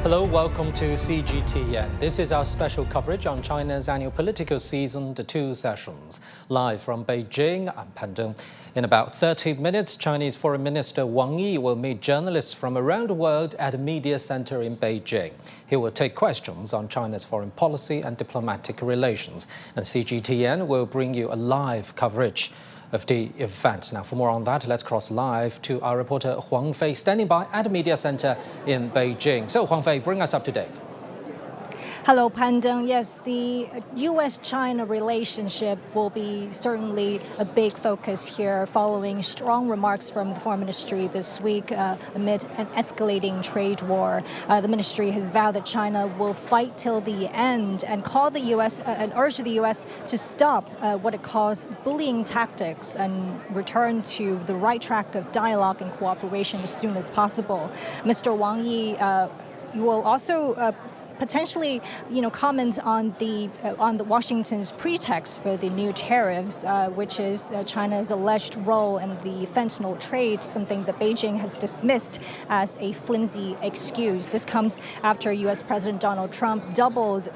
Hello, welcome to CGTN. This is our special coverage on China's annual political season, the 2 sessions. Live from Beijing, I'm Pan Deng. In about 30 minutes, Chinese Foreign Minister Wang will meet journalists from around the world at a media center in Beijing. He will take questions on China's foreign policy and diplomatic relations. And CGTN will bring you a live coverage of the event. Now, for more on that, let's cross live to our reporter Wang standing by at the media center in Beijing. So, Wang, bring us up to date. Hello, Pan Deng. Yes, the U.S.-China relationship will be certainly a big focus here following strong remarks from the Foreign Ministry this week amid an escalating trade war. The ministry has vowed that China will fight till the end and call the U.S. and urge the U.S. to stop what it calls bullying tactics and return to the right track of dialogue and cooperation as soon as possible. Mr. Wang will also potentially, comment on the Washington's pretext for the new tariffs, which is China's alleged role in the fentanyl trade, something that Beijing has dismissed as a flimsy excuse. This comes after U.S. President Donald Trump doubled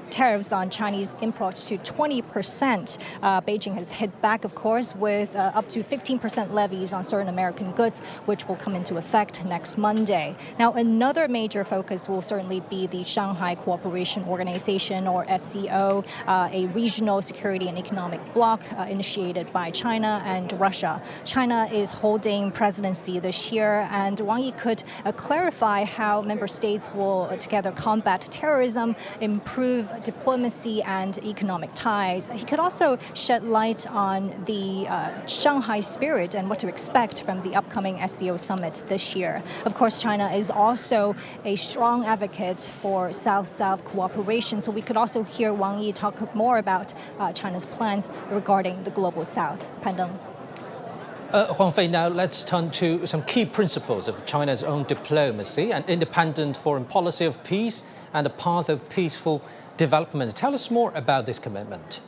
tariffs on Chinese imports to 20%. Beijing has hit back, of course, with up to 15% levies on certain American goods, which will come into effect next Monday. Now, another major focus will certainly be the Shanghai Cooperation Organization, or SCO, a regional security and economic bloc initiated by China and Russia. China is holding presidency this year, and Wang Yi could clarify how member states will together combat terrorism, improve diplomacy and economic ties. He could also shed light on the Shanghai spirit and what to expect from the upcoming SCO summit this year. Of course, China is also a strong advocate for South-South cooperation, so we could also hear Wang Yi talk more about China's plans regarding the Global South. Pan Deng. Wang, now let's turn to some key principles of China's own diplomacy: an independent foreign policy of peace and a path of peaceful development. Tell us more about this commitment.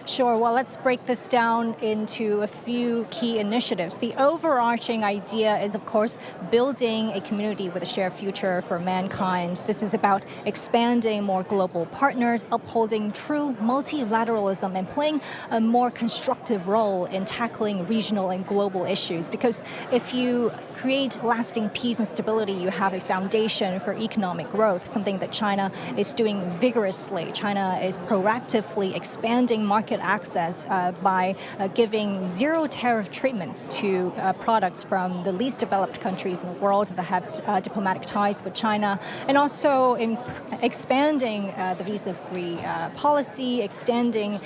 Sure. Well, let's break this down into a few key initiatives. The overarching idea is, of course, building a community with a shared future for mankind. This is about expanding more global partners, upholding true multilateralism, and playing a more constructive role in tackling regional and global issues. Because if you create lasting peace and stability, you have a foundation for economic growth, something that China is doing vigorously. China is proactively expanding market access by giving zero tariff treatments to products from the least developed countries in the world that have diplomatic ties with China, and also in expanding the visa-free policy, extending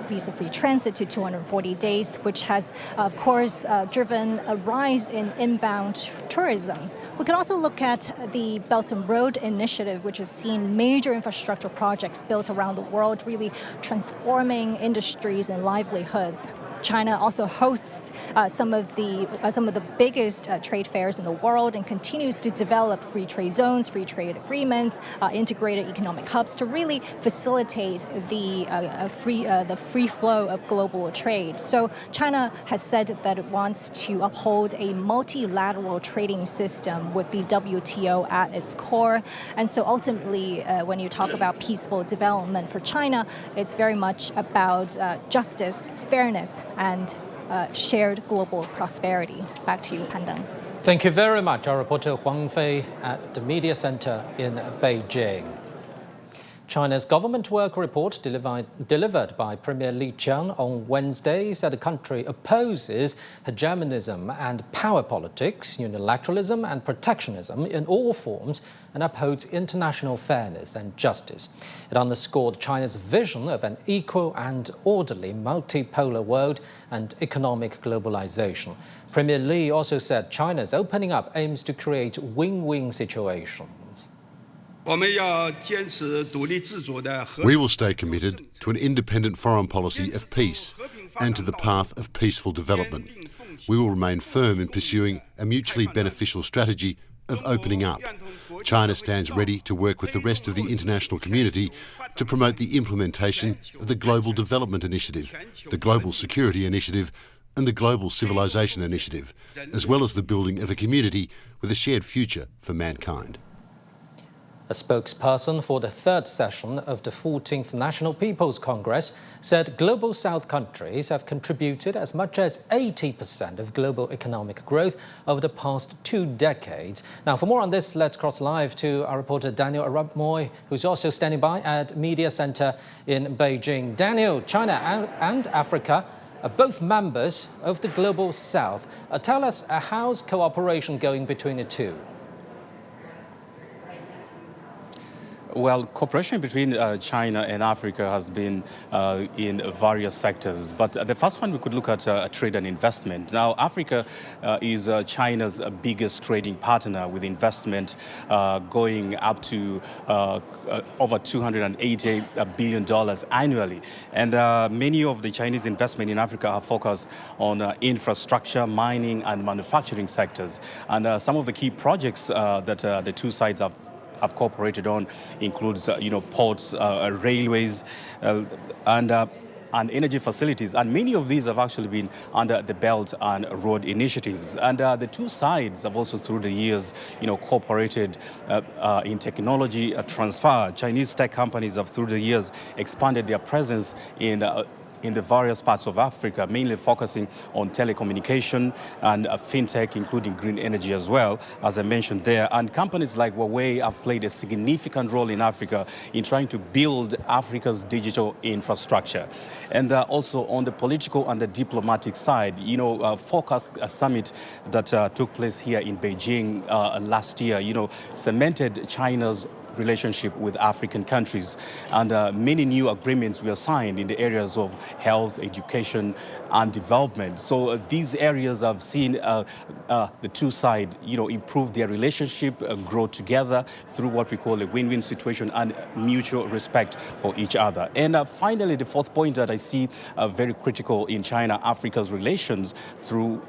visa-free transit to 240 days, which has, of course, driven a rise in inbound tourism. We can also look at the Belt and Road Initiative, which has seen major infrastructure projects built around the world, really transforming industries and livelihoods. China also hosts some of the biggest trade fairs in the world and continues to develop free trade zones, free trade agreements, integrated economic hubs to really facilitate the free flow of global trade. So China has said that it wants to uphold a multilateral trading system with the WTO at its core. And so ultimately, when you talk about peaceful development for China, it's very much about justice, fairness, and shared global prosperity. Back to you, Pan Deng. Thank you very much. Our reporter Wang at the media center in Beijing. China's government work report delivered by Premier Li Qiang on Wednesday said the country opposes hegemonism and power politics, unilateralism and protectionism in all forms, and upholds international fairness and justice. It underscored China's vision of an equal and orderly multipolar world and economic globalization. Premier Li also said China's opening up aims to create win-win situations. We will stay committed to an independent foreign policy of peace and to the path of peaceful development. We will remain firm in pursuing a mutually beneficial strategy of opening up. China stands ready to work with the rest of the international community to promote the implementation of the Global Development Initiative, the Global Security Initiative, and the Global Civilization Initiative, as well as the building of a community with a shared future for mankind. A spokesperson for the third session of the 14th National People's Congress said Global South countries have contributed as much as 80% of global economic growth over the past 2 decades. Now, for more on this, let's cross live to our reporter Daniel Arap-Moy, who's also standing by at Media Center in Beijing. Daniel, China and Africa are both members of the Global South. Tell us, how's cooperation going between the two? Well, cooperation between China and Africa has been in various sectors. But the first one, we could look at trade and investment. Now, Africa is China's biggest trading partner, with investment going up to over $280 billion annually. And many of the Chinese investment in Africa are focused on infrastructure, mining and manufacturing sectors. And some of the key projects that the two sides have cooperated on includes, ports, railways, and energy facilities. And many of these have actually been under the Belt and Road initiatives. And the two sides have also, through the years, cooperated in technology transfer. Chinese tech companies have, through the years, expanded their presence in the various parts of Africa, mainly focusing on telecommunication and fintech, including green energy as well, as I mentioned there. And companies like Huawei have played a significant role in Africa in trying to build Africa's digital infrastructure. And also on the political and the diplomatic side, FOCAC summit that took place here in Beijing last year, cemented China's relationship with African countries, and many new agreements were signed in the areas of health, education and development. So these areas have seen the two sides improve their relationship, grow together through what we call a win-win situation and mutual respect for each other. And finally, the fourth point that I see very critical in China-Africa's relations through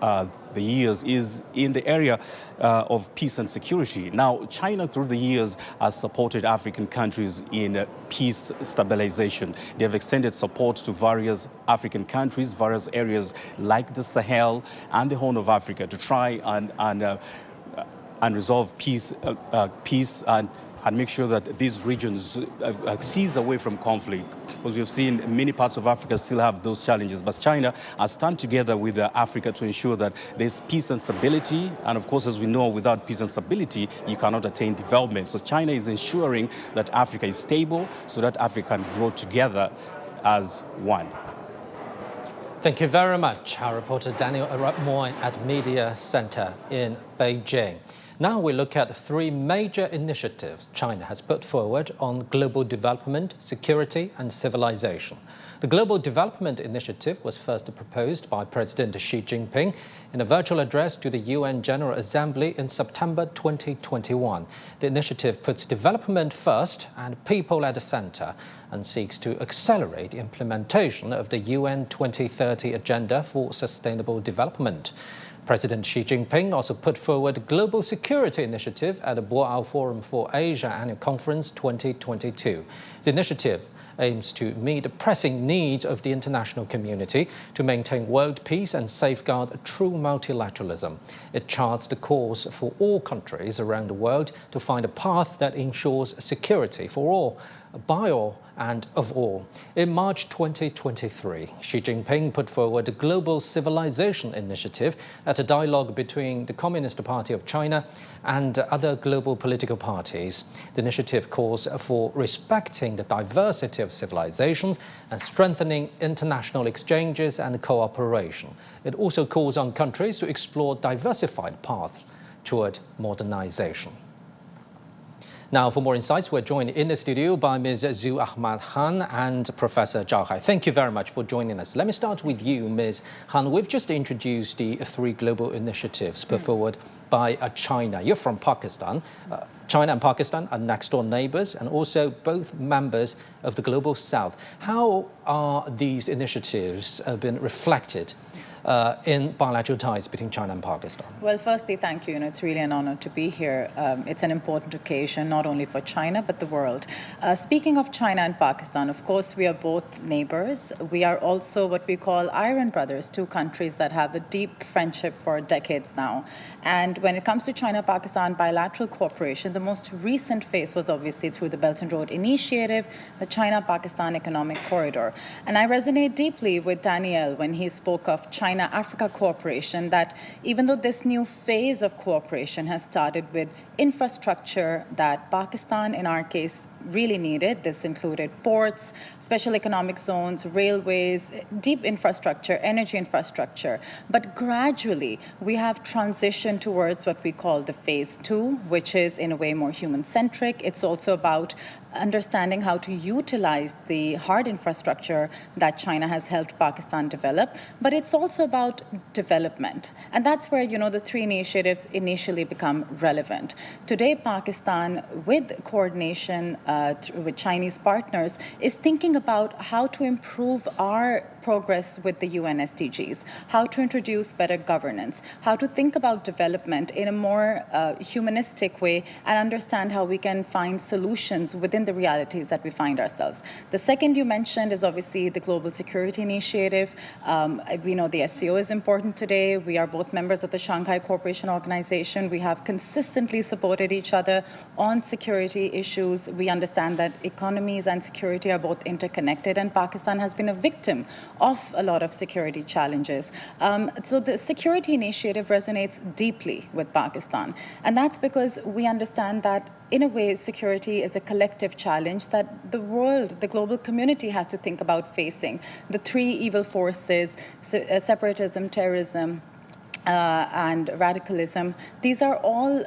the years is in the area of peace and security. Now, China through the years has supported African countries in peace stabilization. They have extended support to various African countries, various areas like the Sahel and the Horn of Africa to try and resolve peace and make sure that these regions cease away from conflict. Because we've seen many parts of Africa still have those challenges. But China has stand together with Africa to ensure that there's peace and stability. And of course, as we know, without peace and stability, you cannot attain development. So China is ensuring that Africa is stable so that Africa can grow together as one. Thank you very much, our reporter Daniel Arap-Moy at Media Center in Beijing. Now we look at 3 major initiatives China has put forward on global development, security and civilization. The Global Development Initiative was first proposed by President Xi Jinping in a virtual address to the UN General Assembly in September 2021. The initiative puts development first and people at the center and seeks to accelerate the implementation of the UN 2030 Agenda for Sustainable Development. President Xi Jinping also put forward the Global Security Initiative at the Boao Forum for Asia Annual Conference 2022. The initiative aims to meet the pressing needs of the international community to maintain world peace and safeguard true multilateralism. It charts the course for all countries around the world to find a path that ensures security for all, by all and of all. In March 2023, Xi Jinping put forward the Global Civilization Initiative at a dialogue between the Communist Party of China and other global political parties. The initiative calls for respecting the diversity of civilizations and strengthening international exchanges and cooperation. It also calls on countries to explore diversified paths toward modernization. Now, for more insights, we're joined in the studio by Ms. Zhu Ahmad Han and Professor Zhao Hai. Thank you very much for joining us. Let me start with you, Ms. Han. We've just introduced the 3 global initiatives put forward by China. You're from Pakistan. China and Pakistan are next-door neighbors and also both members of the Global South. How are these initiatives been reflected in bilateral ties between China and Pakistan? Well, firstly, thank you. It's really an honor to be here. It's an important occasion, not only for China, but the world. Speaking of China and Pakistan, of course, we are both neighbors. We are also what we call Iron Brothers, two countries that have a deep friendship for decades now. And when it comes to China-Pakistan bilateral cooperation, the most recent phase was obviously through the Belt and Road Initiative, the China-Pakistan Economic Corridor. And I resonate deeply with Daniel when he spoke of China-Africa cooperation, that even though this new phase of cooperation has started with infrastructure that Pakistan, in our case, really needed. This included ports, special economic zones, railways, deep infrastructure, energy infrastructure. But gradually, we have transitioned towards what we call the phase two, which is in a way more human-centric. It's also about understanding how to utilize the hard infrastructure that China has helped Pakistan develop, but it's also about development. And that's where, the three initiatives initially become relevant. Today, Pakistan, with coordination with Chinese partners, is thinking about how to improve our progress with the UN SDGs, how to introduce better governance, how to think about development in a more humanistic way, and understand how we can find solutions within the realities that we find ourselves. The second you mentioned is obviously the Global Security Initiative. We know the SCO is important today. We are both members of the Shanghai Cooperation Organization. We have consistently supported each other on security issues. We understand that economies and security are both interconnected, and Pakistan has been a victim of a lot of security challenges. So the security initiative resonates deeply with Pakistan. And that's because we understand that, in a way, security is a collective challenge that the world, the global community has to think about facing. The three evil forces, separatism, terrorism, and radicalism, these are all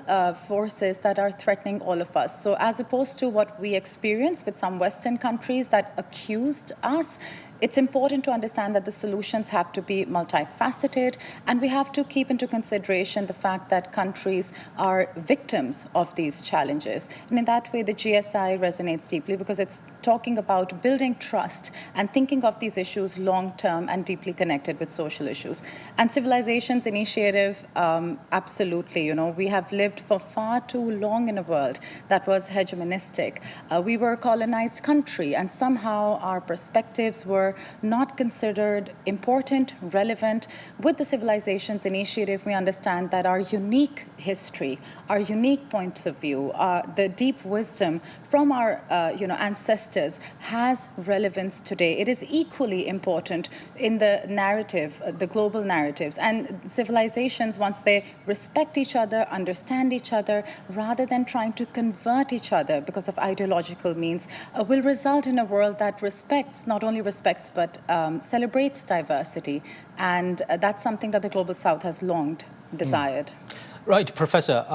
forces that are threatening all of us. So as opposed to what we experience with some Western countries that accused us, it's important to understand that the solutions have to be multifaceted, and we have to keep into consideration the fact that countries are victims of these challenges. And in that way, the GSI resonates deeply because it's talking about building trust and thinking of these issues long-term and deeply connected with social issues. And Civilizations Initiative, absolutely. We have lived for far too long in a world that was hegemonistic. We were a colonized country, and somehow our perspectives were not considered important, relevant. With the Civilizations Initiative, we understand that our unique history, our unique points of view, the deep wisdom from our ancestors has relevance today. It is equally important in the narrative, the global narratives. And civilizations, once they respect each other, understand each other, rather than trying to convert each other because of ideological means, will result in a world that respects, not only respects, but celebrates diversity. And that's something that the Global South has longed, desired. Right, Professor.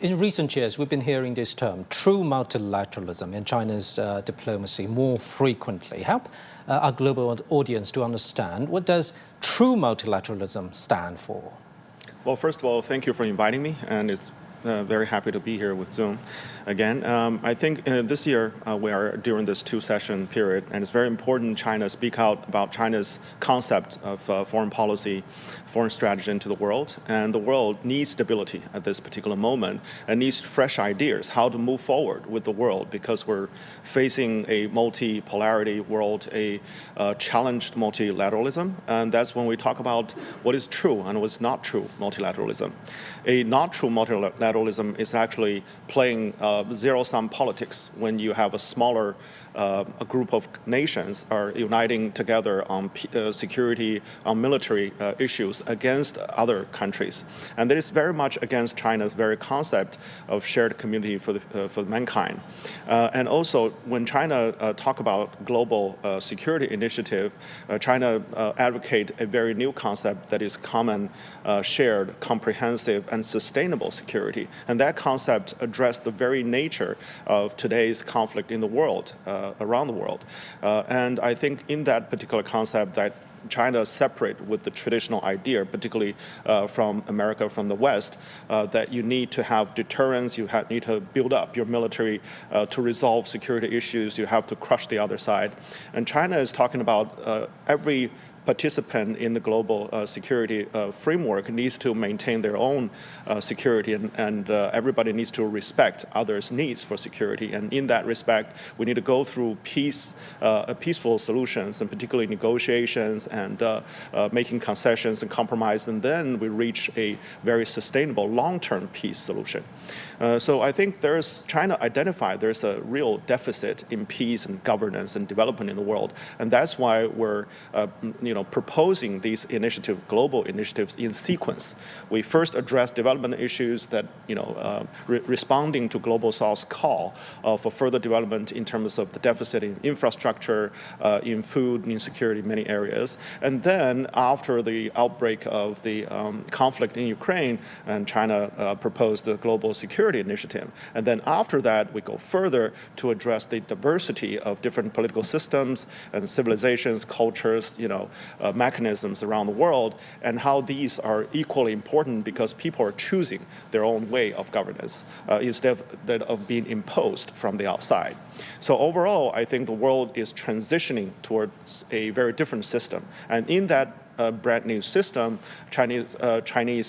In recent years, we've been hearing this term, true multilateralism, in China's diplomacy more frequently. Help our global audience to understand, what does true multilateralism stand for? Well, first of all, thank you for inviting me, and it's very happy to be here with Zoom again. I think this year we are during this two-session period, and it's very important China speak out about China's concept of foreign policy, foreign strategy into the world. And the world needs stability at this particular moment and needs fresh ideas how to move forward with the world, because we're facing a multi-polarity world, a challenged multilateralism. And that's when we talk about what is true and what's not true multilateralism. A not true multilateralism is actually playing zero-sum politics when you have a smaller a group of nations are uniting together on security, on military issues against other countries. And that is very much against China's very concept of shared community for mankind. And also, when China talk about global security initiative, China advocate a very new concept that is common, shared, comprehensive, and sustainable security. And that concept addressed the very nature of today's conflict in the world, around the world. And I think in that particular concept that China separate with the traditional idea, particularly from America, from the West, that you need to have deterrence, you need to build up your military to resolve security issues, you have to crush the other side. And China is talking about every participant in the global security framework needs to maintain their own security, and everybody needs to respect others' needs for security. And in that respect, we need to go through peaceful solutions, and particularly negotiations and making concessions and compromise, and then we reach a very sustainable long-term peace solution. So I think China identified there's a real deficit in peace and governance and development in the world, and that's why we're proposing these global initiatives in sequence. We first address development issues that responding to Global South's call for further development in terms of the deficit in infrastructure, in food insecurity in many areas, and then after the outbreak of the conflict in Ukraine, and China proposed the Global Security Initiative, and then after that we go further to address the diversity of different political systems and civilizations, cultures, mechanisms around the world, and how these are equally important because people are choosing their own way of governance instead of being imposed from the outside. So overall, I think the world is transitioning towards a very different system, and in that brand new system, Chinese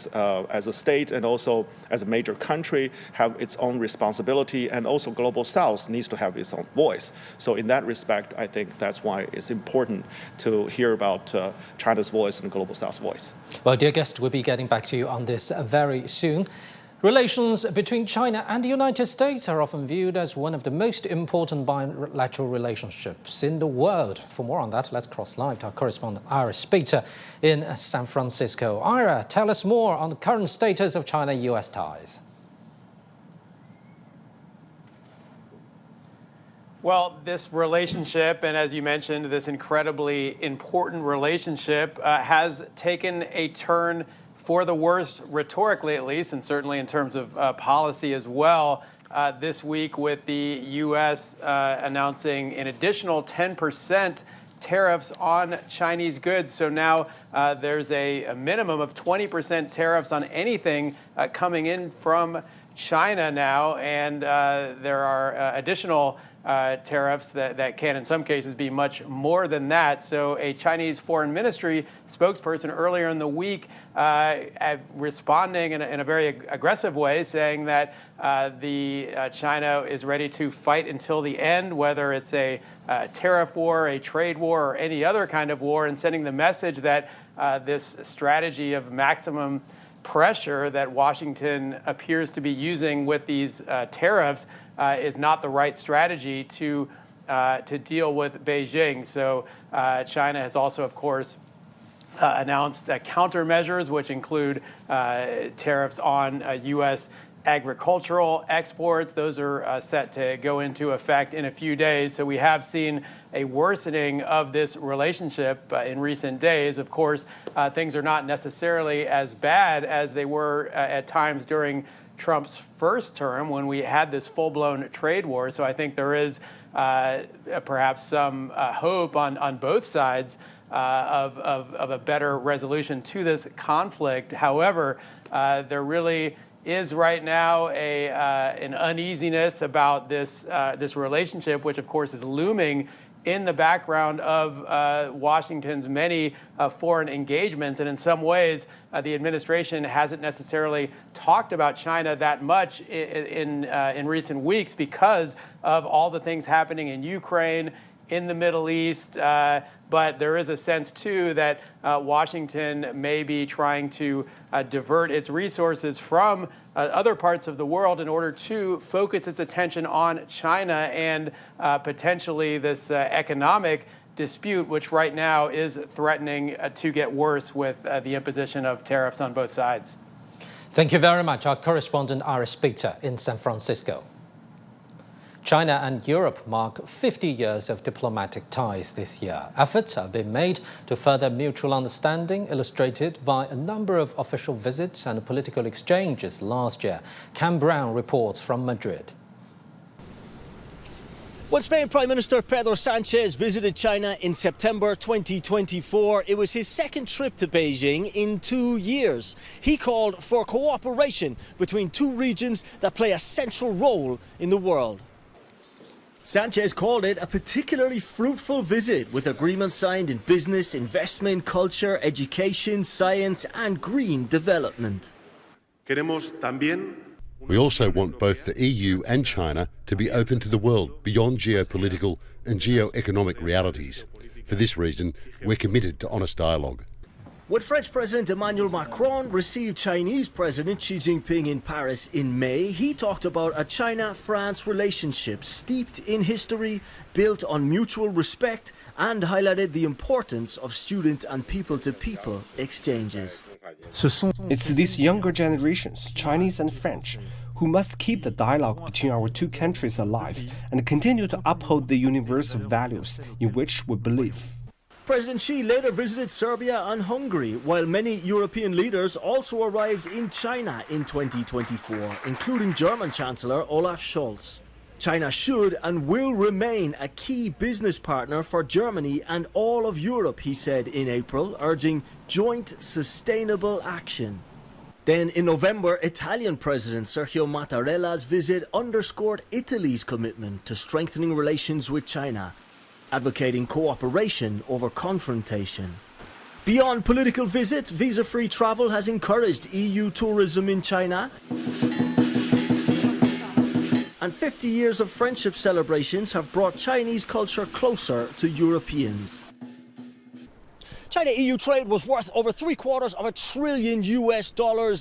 as a state and also as a major country have its own responsibility, and also Global South needs to have its own voice. So in that respect, I think that's why it's important to hear about China's voice and Global South's voice. Well, dear guest, we'll be getting back to you on this very soon. Relations between China and the United States are often viewed as one of the most important bilateral relationships in the world. For more on that, let's cross live to our correspondent Ira Speter in San Francisco. Ira, tell us more on the current status of China-US ties. Well, this relationship, and as you mentioned, this incredibly important relationship has taken a turn for the worst, rhetorically at least, and certainly in terms of policy as well, this week with the U.S. Announcing an additional 10% tariffs on Chinese goods. So now there's a minimum of 20% tariffs on anything coming in from China now, and there are additional tariffs that can in some cases be much more than that. So a Chinese Foreign Ministry spokesperson earlier in the week responding in a very aggressive way, saying that China is ready to fight until the end, whether it's a tariff war, a trade war, or any other kind of war, and sending the message that this strategy of maximum pressure that Washington appears to be using with these tariffs is not the right strategy to deal with Beijing. So China has also, of course, announced countermeasures, which include tariffs on U.S. agricultural exports. Those are set to go into effect in a few days. So we have seen a worsening of this relationship in recent days. Of course, things are not necessarily as bad as they were at times during Trump's first term when we had this full-blown trade war. So I think there is perhaps some hope on both sides of a better resolution to this conflict. However, there really is right now an uneasiness about this relationship, which of course is looming in the background of Washington's many foreign engagements. And in some ways, the administration hasn't necessarily talked about China that much in recent weeks because of all the things happening in Ukraine, in the Middle East. But there is a sense, too, that Washington may be trying to divert its resources from other parts of the world in order to focus its attention on China and potentially this economic dispute, which right now is threatening to get worse with the imposition of tariffs on both sides. Thank you very much. Our correspondent Ira Speter in San Francisco. China and Europe mark 50 years of diplomatic ties this year. Efforts have been made to further mutual understanding, illustrated by a number of official visits and political exchanges last year. Cam Brown reports from Madrid. When Spain Prime Minister Pedro Sánchez visited China in September 2024, it was his second trip to Beijing in 2 years. He called for cooperation between two regions that play a central role in the world. Sanchez called it a particularly fruitful visit, with agreements signed in business, investment, culture, education, science and green development. We also want both the EU and China to be open to the world beyond geopolitical and geo-economic realities. For this reason, we're committed to honest dialogue. When French President Emmanuel Macron received Chinese President Xi Jinping in Paris in May, he talked about a China-France relationship steeped in history, built on mutual respect, and highlighted the importance of student and people-to-people exchanges. It's these younger generations, Chinese and French, who must keep the dialogue between our two countries alive and continue to uphold the universal values in which we believe. President Xi later visited Serbia and Hungary, while many European leaders also arrived in China in 2024, including German Chancellor Olaf Scholz. China should and will remain a key business partner for Germany and all of Europe, he said in April, urging joint sustainable action. Then in November, Italian President Sergio Mattarella's visit underscored Italy's commitment to strengthening relations with China, advocating cooperation over confrontation. Beyond political visits, visa-free travel has encouraged EU tourism in China. And 50 years of friendship celebrations have brought Chinese culture closer to Europeans. China-EU trade was worth over $750 billion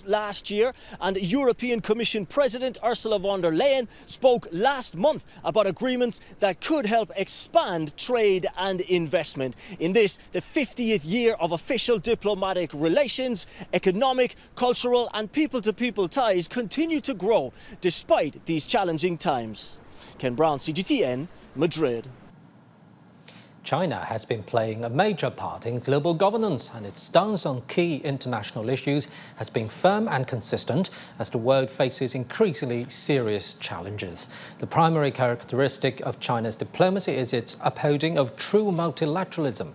last year, and European Commission President Ursula von der Leyen spoke last month about agreements that could help expand trade and investment. In this, the 50th year of official diplomatic relations, economic, cultural and people-to-people ties continue to grow despite these challenging times. Ken Brown, CGTN, Madrid. China has been playing a major part in global governance, and its stance on key international issues has been firm and consistent as the world faces increasingly serious challenges. The primary characteristic of China's diplomacy is its upholding of true multilateralism.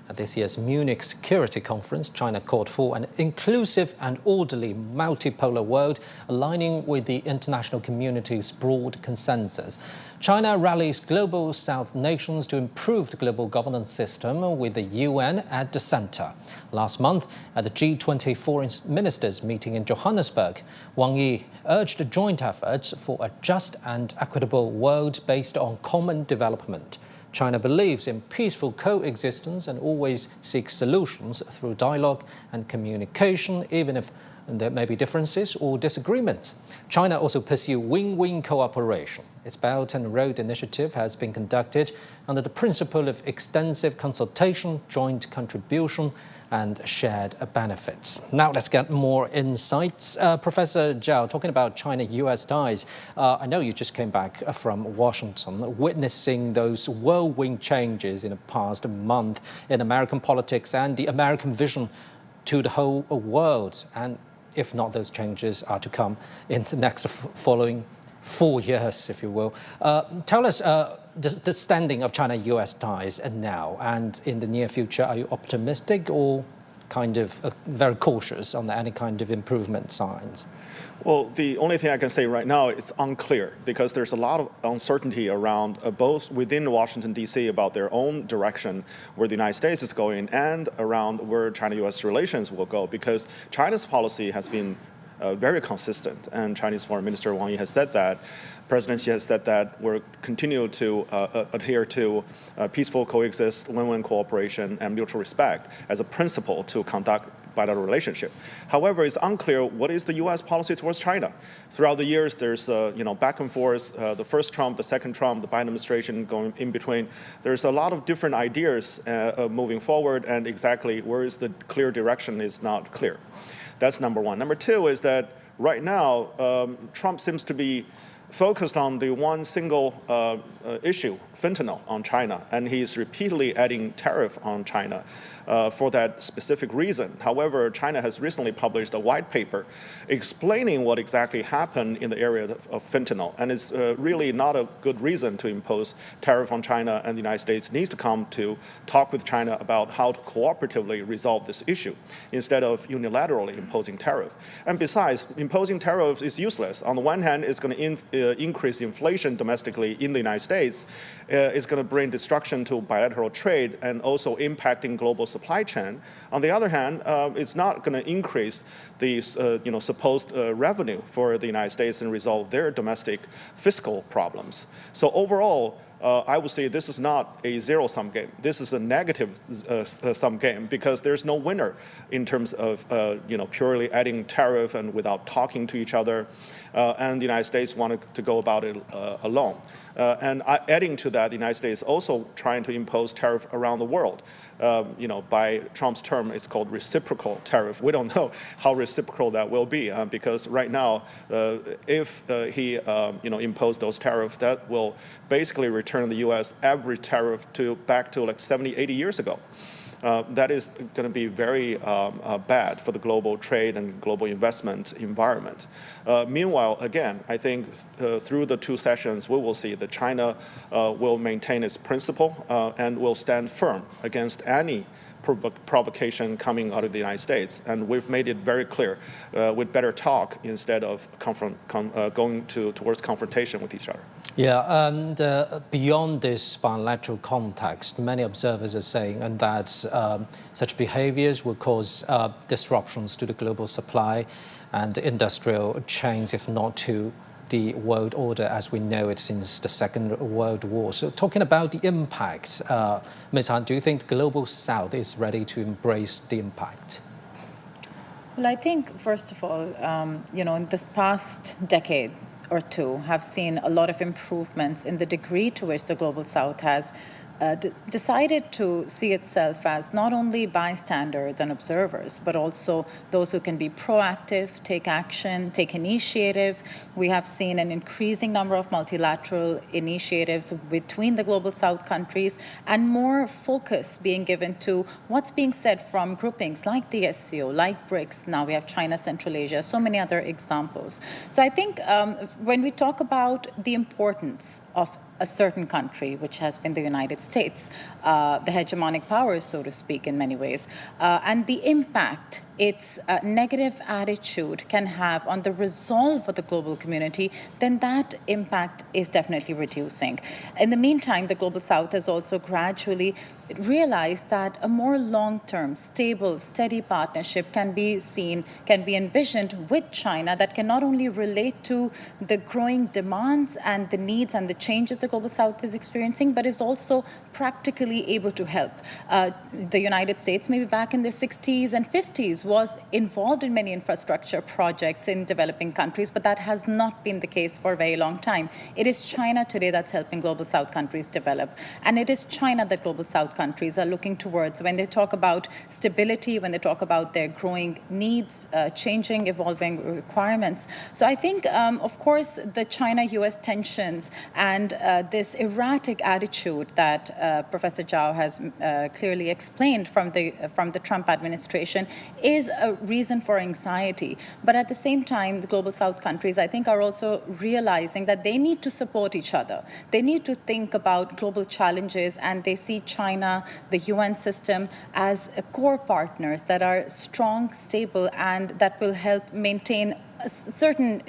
At this year's Munich Security Conference, China called for an inclusive and orderly multipolar world, aligning with the international community's broad consensus. China rallies global South nations to improve the global governance system, with the UN at the center. Last month, at the G20 foreign ministers meeting in Johannesburg, Wang urged joint efforts for a just and equitable world based on common development. China believes in peaceful coexistence and always seeks solutions through dialogue and communication, even if there may be differences or disagreements. China also pursues win-win cooperation. Its Belt and Road Initiative has been conducted under the principle of extensive consultation, joint contribution, and shared benefits. Now let's get more insights. Professor Zhao, talking about China-US ties, I know you just came back from Washington, witnessing those whirlwind changes in the past month in American politics and the American vision to the whole world. And if not, those changes are to come in the next following 4 years, if you will. Tell us the standing of China-US ties now and in the near future. Are you optimistic or kind of very cautious on any kind of improvement signs? Well, the only thing I can say right now is unclear, because there's a lot of uncertainty around both within Washington, D.C. about their own direction, where the United States is going, and around where China-US relations will go, because China's policy has been very consistent, and Chinese Foreign Minister Wang has said that. President Xi has said that we'll continue to adhere to peaceful coexist, win-win cooperation, and mutual respect as a principle to conduct bilateral relationship. However, it's unclear what is the U.S. policy towards China. Throughout the years, there's back and forth, the first Trump, the second Trump, the Biden administration going in between. There's a lot of different ideas moving forward, and exactly where is the clear direction is not clear. That's number one. Number two is that right now, Trump seems to be focused on the one single issue, fentanyl, on China, and he's repeatedly adding tariff on China. for that specific reason. However, China has recently published a white paper explaining what exactly happened in the area of fentanyl, and it's really not a good reason to impose tariff on China, and the United States needs to come to talk with China about how to cooperatively resolve this issue instead of unilaterally imposing tariff. And besides, imposing tariff is useless. On the one hand, it's going to increase inflation domestically in the United States. It's going to bring destruction to bilateral trade and also impacting global supply chain. On the other hand, it's not going to increase the supposed revenue for the United States and resolve their domestic fiscal problems. So overall, I would say this is not a zero-sum game. This is a negative sum game because there's no winner in terms of purely adding tariff and without talking to each other. And the United States wanted to go about it alone. And adding to that, the United States also trying to impose tariff around the world. By Trump's term, it's called reciprocal tariff. We don't know how reciprocal that will be because right now, if he imposed those tariffs, that will basically return the U.S. average tariff back to like 70, 80 years ago. That is going to be very bad for the global trade and global investment environment. Meanwhile, again, I think through the two sessions, we will see that China will maintain its principle and will stand firm against any provocation coming out of the United States. And we've made it very clear we'd better talk instead of going towards confrontation with each other. Yeah, and beyond this bilateral context, many observers are saying that such behaviors will cause disruptions to the global supply and industrial chains, if not to the world order as we know it since the Second World War. So talking about the impact, Ms. Han, do you think the Global South is ready to embrace the impact? Well, I think, first of all, in this past decade or two have seen a lot of improvements in the degree to which the Global South has decided to see itself as not only bystanders and observers, but also those who can be proactive, take action, take initiative. We have seen an increasing number of multilateral initiatives between the Global South countries and more focus being given to what's being said from groupings like the SCO, like BRICS. Now we have China, Central Asia, so many other examples. So I think when we talk about the importance of a certain country, which has been the United States, the hegemonic power, so to speak, in many ways, and the impact its negative attitude can have on the resolve of the global community, then that impact is definitely reducing. In the meantime, the Global South has also gradually realized that a more long-term, stable, steady partnership can be envisioned with China that can not only relate to the growing demands and the needs and the changes the Global South is experiencing, but is also practically able to help. The United States, maybe back in the 60s and 50s, was involved in many infrastructure projects in developing countries, but that has not been the case for a very long time. It is China today that's helping Global South countries develop. And it is China that Global South countries are looking towards when they talk about stability, when they talk about their growing needs, changing, evolving requirements. So I think, of course, the China-US tensions and this erratic attitude that Professor Zhao has clearly explained from the Trump administration is a reason for anxiety. But at the same time, the Global South countries, I think, are also realizing that they need to support each other. They need to think about global challenges, and they see China, the UN system, as core partners that are strong, stable, and that will help maintain a certain,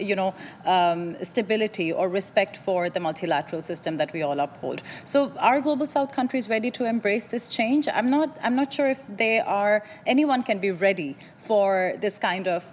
stability or respect for the multilateral system that we all uphold. So are Global South countries ready to embrace this change? I'm not sure if anyone can be ready for this kind of,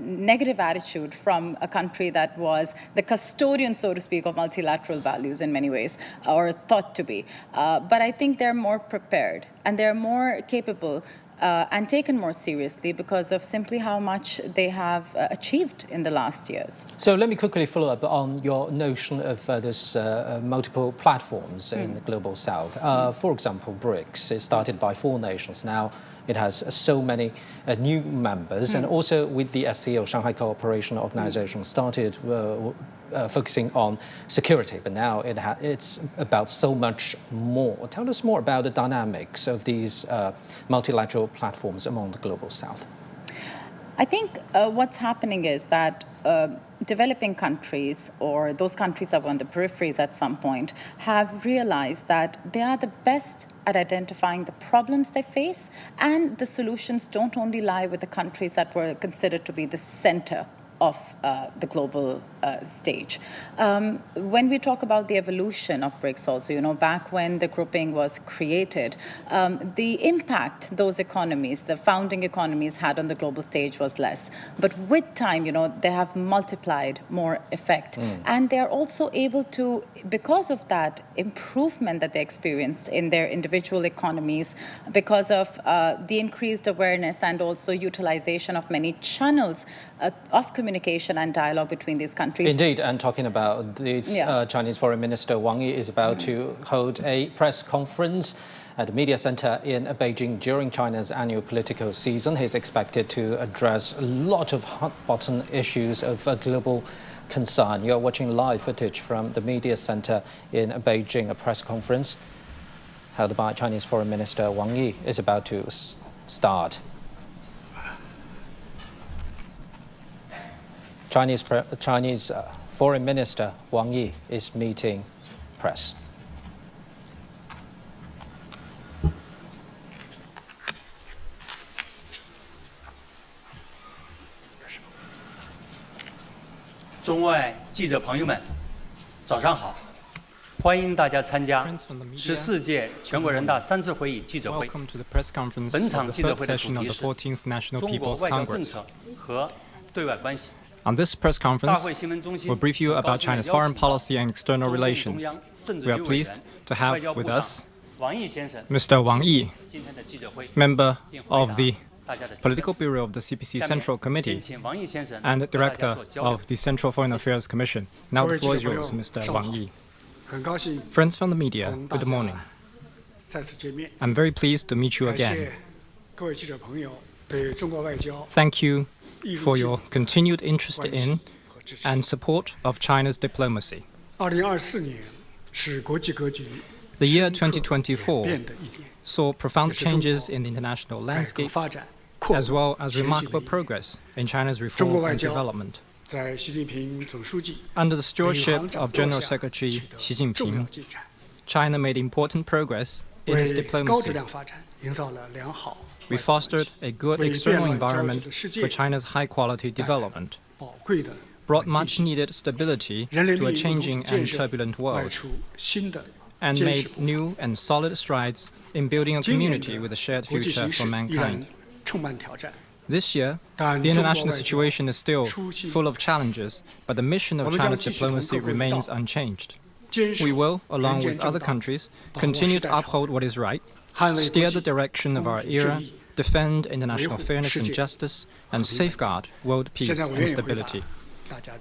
negative attitude from a country that was the custodian, so to speak, of multilateral values in many ways, or thought to be. But I think they're more prepared and they're more capable and taken more seriously because of simply how much they have achieved in the last years. So let me quickly follow up on your notion of this multiple platforms in the Global South. For example, BRICS is started by 4 nations. Now it has so many new members, and also with the SCO, Shanghai Cooperation Organization, started focusing on security, but now it's about so much more. Tell us more about the dynamics of these multilateral platforms among the Global South. I think what's happening is that developing countries, or those countries that were on the peripheries at some point, have realized that they are the best at identifying the problems they face, and the solutions don't only lie with the countries that were considered to be the center of the global stage. When we talk about the evolution of BRICS also, back when the grouping was created, the impact those economies, the founding economies, had on the global stage was less. But with time, they have multiplied more effect. And they're also able to, because of that improvement that they experienced in their individual economies, because of the increased awareness and also utilization of many channels of communication and dialogue between these countries. Indeed, and talking about this, Chinese Foreign Minister Wang Yi is about to hold a press conference at the media center in Beijing during China's annual political season. He's expected to address a lot of hot-button issues of global concern. You're watching live footage from the media center in Beijing. A press conference held by Chinese Foreign Minister Wang Yi is about to start. Chinese Foreign Minister Wang Yi is meeting press.中外记者朋友们，早上好！欢迎大家参加14届全国人大3次会议记者会。本场记者会的主题是中国外交政策和对外关系。 On this press conference, we'll brief you about China's foreign policy and external relations. We are pleased to have with us Mr. Wang Yi, member of the Political Bureau of the CPC Central Committee and Director of the Central Foreign Affairs Commission. Now the floor is yours, Mr. Wang Yi. Friends from the media, good morning. I'm very pleased to meet you again. Thank you for your continued interest in and support of China's diplomacy. The year 2024 saw profound changes in the international landscape, as well as remarkable progress in China's reform and development. Under the stewardship of General Secretary Xi Jinping, China made important progress in its diplomacy. We fostered a good external environment for China's high-quality development, brought much-needed stability to a changing and turbulent world, and made new and solid strides in building a community with a shared future for mankind. This year, the international situation is still full of challenges, but the mission of China's diplomacy remains unchanged. We will, along with other countries, continue to uphold what is right, steer the direction of our era, defend international fairness and justice, and safeguard world peace and stability.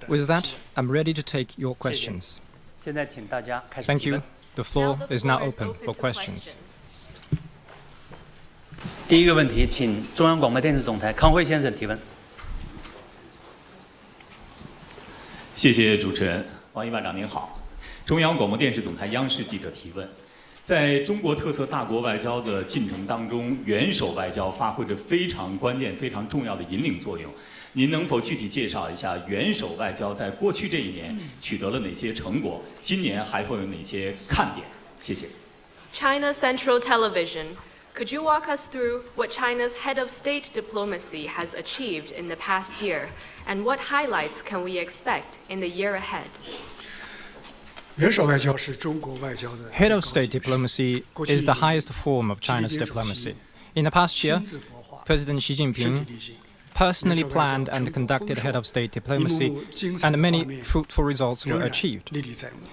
With that, I'm ready to take your questions. Thank you. The floor is now open for questions. 第一个问题，请中央广播电视总台康辉先生提问。谢谢主持人，王毅班长您好。中央广播电视总台央视记者提问。 在中国特色大国外交的进程当中，元首外交发挥着非常关键、非常重要的引领作用。您能否具体介绍一下元首外交在过去这一年取得了哪些成果？今年还会有哪些看点？谢谢。China Central Television, could you walk us through what China's head of state diplomacy has achieved in the past year, and what highlights can we expect in the year ahead? Head of state diplomacy is the highest form of China's diplomacy. In the past year, President Xi Jinping personally planned and conducted head of state diplomacy, and many fruitful results were achieved.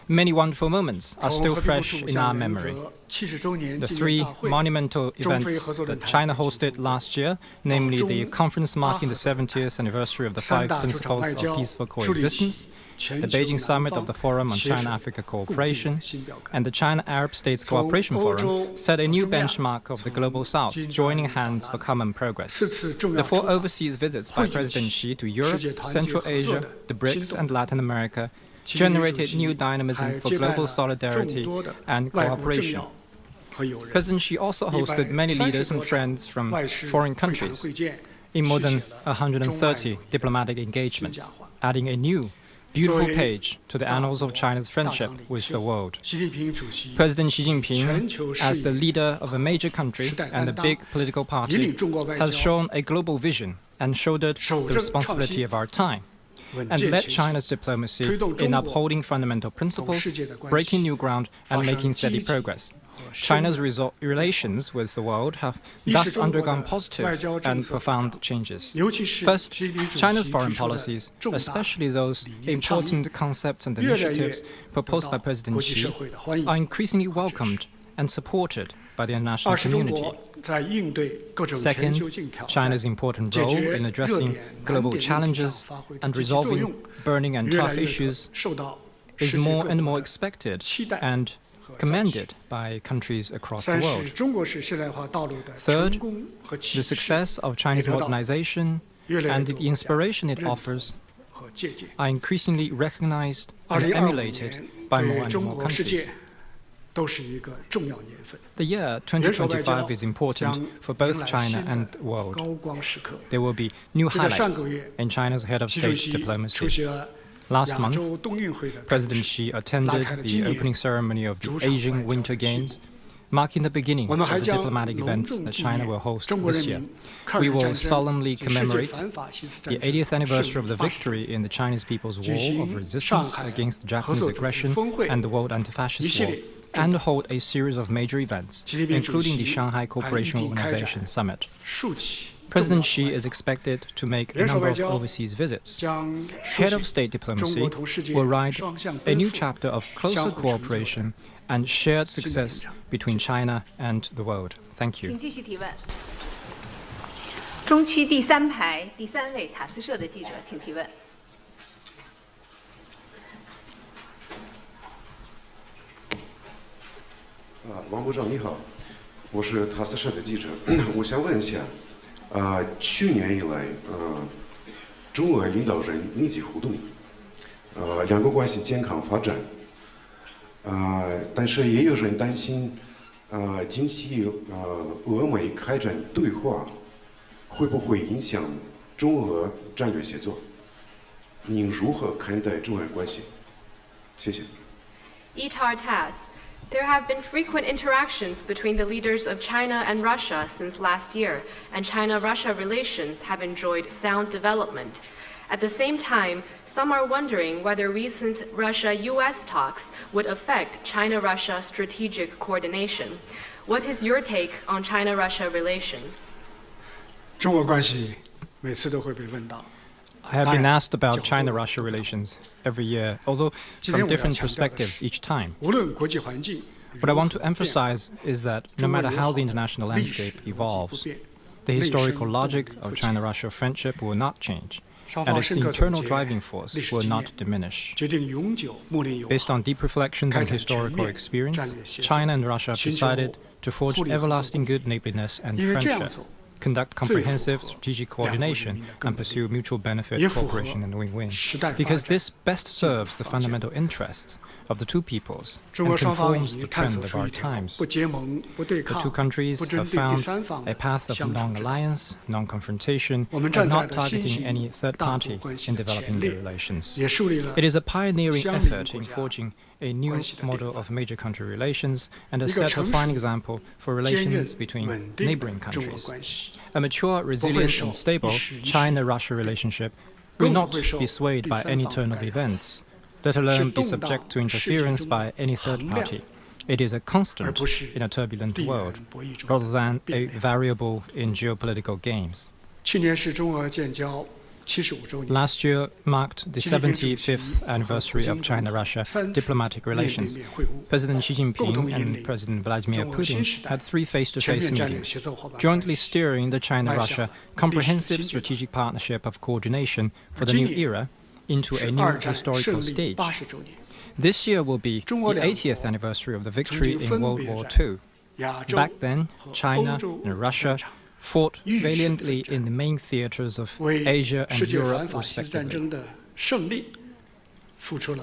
Many wonderful moments are still fresh in our memory. The three monumental events that China hosted last year, namely the conference marking the 70th anniversary of the 5 Principles of Peaceful Coexistence, the Beijing Summit of the Forum on China-Africa Cooperation, and the China-Arab States Cooperation Forum, set a new benchmark of the Global South, joining hands for common progress. The 4 overseas visits by President Xi to Europe, Central Asia, the BRICS, and Latin America generated new dynamism for global solidarity and cooperation. President Xi also hosted many leaders and friends from foreign countries in more than 130 diplomatic engagements, adding a new, beautiful page to the annals of China's friendship with the world. President Xi Jinping, as the leader of a major country and a big political party, has shown a global vision and shouldered the responsibility of our time, and led China's diplomacy in upholding fundamental principles, breaking new ground, and making steady progress. China's relations with the world have thus undergone positive and profound changes. First, China's foreign policies, especially those important concepts and initiatives proposed by President Xi, are increasingly welcomed and supported by the international community. Second, China's important role in addressing global challenges and resolving burning and tough issues is more and more expected and commended by countries across the world. Third, the success of Chinese modernization and the inspiration it offers are increasingly recognized and emulated by more and more countries. The year 2025 is important for both China and the world. There will be new highlights in China's head of state diplomacy. Last month, President Xi attended the opening ceremony of the Beijing Winter Games, marking the beginning of the diplomatic events that China will host this year. We will solemnly commemorate the 80th anniversary of the victory in the Chinese People's War of Resistance against the Japanese aggression and the World Anti-Fascist War, and hold a series of major events, including the Shanghai Cooperation Organization Summit. President Xi is expected to make a number of overseas visits. Head of state diplomacy will write a new chapter of closer cooperation and shared success between China and the world. Thank you. 中区第三排第三位塔斯社的记者，请提问。王部长你好，我是塔斯社的记者，我想问一下，去年以来，中俄领导人密集互动，两国关系健康发展，但是也有人担心，近期俄美开展对话，会不会影响中俄战略协作？您如何看待中俄关系？谢谢。There have been frequent interactions between the leaders of China and Russia since last year, and China-Russia relations have enjoyed sound development. At the same time, some are wondering whether recent Russia-US talks would affect China-Russia strategic coordination. What is your take on China-Russia relations? 中俄关系每次都会被问到。 I have been asked about China-Russia relations every year, although from different perspectives each time. What I want to emphasize is that no matter how the international landscape evolves, the historical logic of China-Russia friendship will not change, and its internal driving force will not diminish. Based on deep reflections and historical experience, China and Russia have decided to forge everlasting good neighborliness and friendship, conduct comprehensive strategic coordination, and pursue mutual benefit cooperation and win-win. Because this best serves the fundamental interests of the two peoples and conforms the trend of our times. The two countries have found a path of non-alliance, non-confrontation, and not targeting any third party in developing their relations. It is a pioneering effort in forging a new model of major country relations and has set a fine example for relations between neighboring countries. A mature, resilient, and stable China-Russia relationship will not be swayed by any turn of events, let alone be subject to interference by any third party. It is a constant in a turbulent world, rather than a variable in geopolitical games. Last year marked the 75th anniversary of China-Russia diplomatic relations. President Xi Jinping and President Vladimir Putin had 3 face-to-face meetings, jointly steering the China-Russia comprehensive strategic partnership of coordination for the new era into a new historical stage. This year will be the 80th anniversary of the victory in World War II. Back then, China and Russia fought valiantly in the main theaters of Asia and Europe, respectively.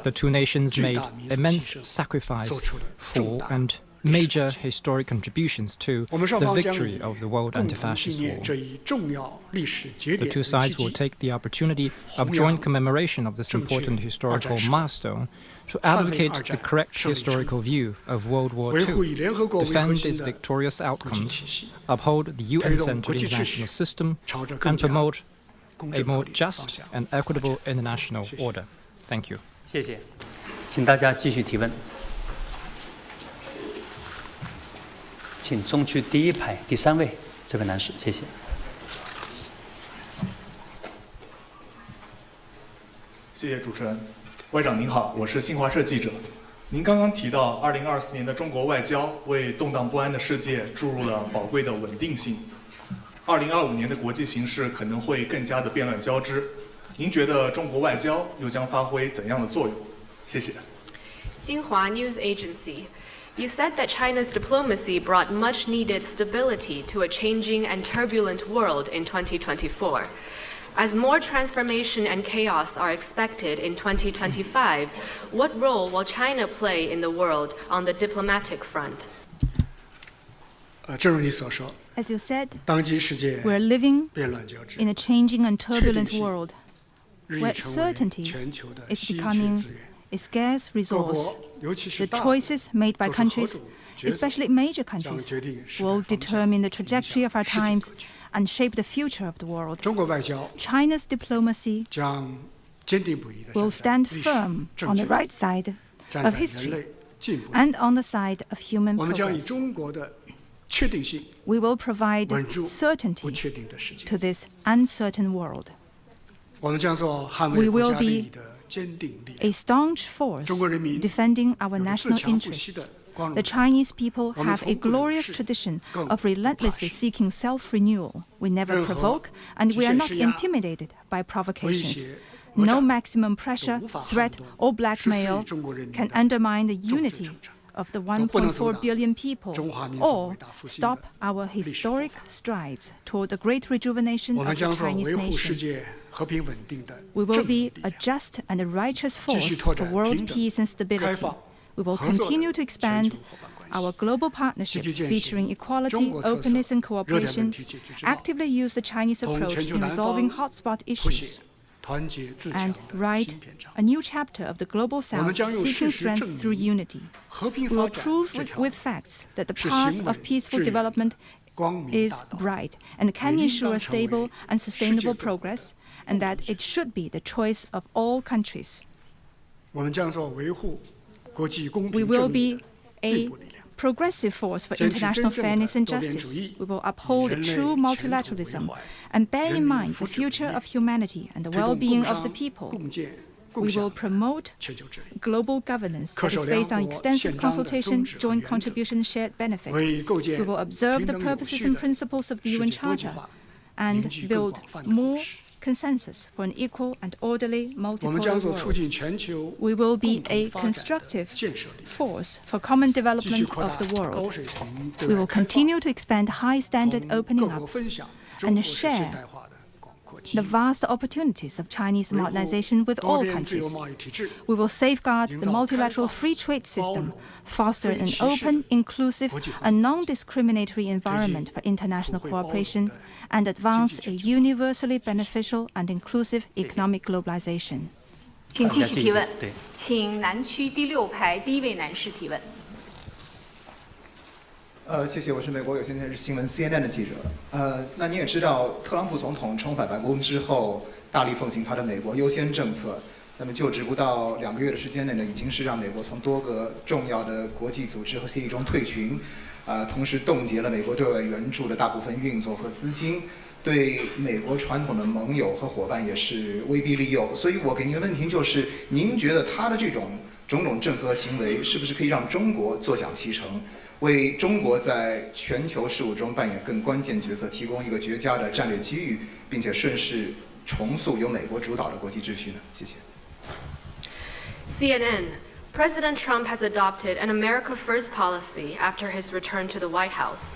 The two nations made immense sacrifice for and major historic contributions to the victory of the World Anti-Fascist War. The two sides will take the opportunity of joint commemoration of this important historical milestone to advocate the correct historical view of World War II, defend its victorious outcomes, uphold the UN-centered international system, and promote a more just and equitable international order. Thank you. 谢谢，请大家继续提问。请中区第一排第3位这位男士，谢谢。谢谢主持人，外长您好，我是新华社记者。您刚刚提到，2024年的中国外交为动荡不安的世界注入了宝贵的稳定性。2025年的国际形势可能会更加的变乱交织，您觉得中国外交又将发挥怎样的作用？谢谢。Xinhua News Agency. You said that China's diplomacy brought much-needed stability to a changing and turbulent world in 2024. As more transformation and chaos are expected in 2025, what role will China play in the world on the diplomatic front? 正如你所说 As you said, 当今世界 we're living 变乱交织 in a changing and turbulent world, 日益 where 成为 certainty 全球的 is 稀缺 becoming 资源 a scarce 各 resource. 国尤其是 The 大国 choices made by 做出何 countries, 种抉择 especially major 将 countries, 决定时代 will 方向 determine the trajectory of our 世界 times 格局 and shape the future of the world. 中国外交 China's diplomacy 将坚定不移地 will 站 stand 在历史 firm 正 on the 确 right side 站 of 在人 history 类进步 and on the side of human 我们将以 progress. 中国的确定性 We will provide 稳住不 certainty 确定的世界 to this uncertain world. 我们将做捍 We 卫国 will 家利益 be 的坚定力 a 量 staunch force 中国人民 defending our 有着自 national 强不息 interests. 的光荣 The 的 Chinese people 我们 have 从 a 不惹 glorious 事 tradition 更 of 不怕 relentlessly 事 seeking self-renewal. We never 任何 provoke, and we are 极限 not 施压 intimidated by 威 provocations. 胁讹 No 诈 maximum pressure, 都无法撼 threat, 动 or 14 blackmail 亿中国人民 can 的 undermine the 众志 unity 成城 of the 都不能阻 1.4 挡 billion people 中华民族 or 伟大复兴的 stop our 历史 historic strides toward the great rejuvenation 我 of 们 the 将做 Chinese 维护世 nation. 界和平稳定的 We will 正义 be 力 a 量 just and a righteous 继续 force 拓 for 展 world 平等 peace and 开 stability. 放 We will 合作 continue 的 to 全 expand 球伙伴关系 our global 积 partnerships 极践 featuring 行 equality, 中国特色 openness, and 热点 cooperation, 问题解决之道 actively use the Chinese 同 approach 全球 in 南 resolving 方 hotspot 谱 issues 写团结自强 and 的 write 新篇章 a new chapter of the global 我 South 们将用 seeking 事实 strength 证 through 明 unity. 和平 We will 发展 prove 这条 with facts that the 是 path 行 of 稳 peaceful 致远 development 光明 is 大道 bright and can 也应 ensure 当成为 stable and 世界 sustainable 各国 progress, and that it should be the choice of all countries. 我们将做维护国际公 We 平 will 正义 be 的进 a 步力量 progressive force for 坚持 international 真正的 fairness and 多边主 justice. 义 We will uphold 以人类 true 前途为 multilateralism 怀 and bear 人 in 民 mind 福 the 祉为 future 念 of humanity and the 推动 well-being 共 of the 商 people. 共建 We 共享 will promote 全球治理 global governance 恪 that 守 is 联 based on 合国 extensive 宪章的宗 consultation, 旨和 joint 原则 contribution, and shared benefit. 为构建 We will observe 平 the 等有 purposes 序 and 的 principles of the 世 UN 界多极 Charter 化 and 凝聚更 build 广泛的 more 共识 consensus for an equal and orderly 我们将 multipolar 做促 world. 进全球 We will be 共 a 同发展的 constructive 建设力 force for common 继续 development 扩 of 大 the 高 world. 水平对 We 外 will 开放 continue to expand high standard 同 opening 各国 up 分享中 and 国式现 share 代化的广阔机 the 遇 vast opportunities of Chinese 维护 modernization with 多 all 边自由 countries. 贸易体制 We will safeguard 营 the 造 multilateral 开放 free trade system, 包容 foster 非 an 歧视 open, 的 inclusive, 国际化 and non-discriminatory environment for international 互惠包容的 cooperation, and advance a 经济 universally beneficial and inclusive economic globalization. 请继续提问。对，请南区第6排第1位男士提问。谢谢，我是美国有线电视新闻 CNN 的记者。那你也知道，特朗普总统重返白宫之后，大力奉行他的美国优先政策。那么就职不到2个月的时间内呢，已经是让美国从多个重要的国际组织和协议中退群，同时冻结了美国对外援助的大部分运作和资金，对美国传统的盟友和伙伴也是威逼利诱。所以我给您的问题就是，您觉得他的这种种种政策和行为，是不是可以让中国坐享其成？为中国在全球事务中扮演更关键角色提供一个绝佳的战略机遇，并且顺势重塑由美国主导的国际秩序呢？谢谢。CNN. President Trump has adopted an America First policy after his return to the White House.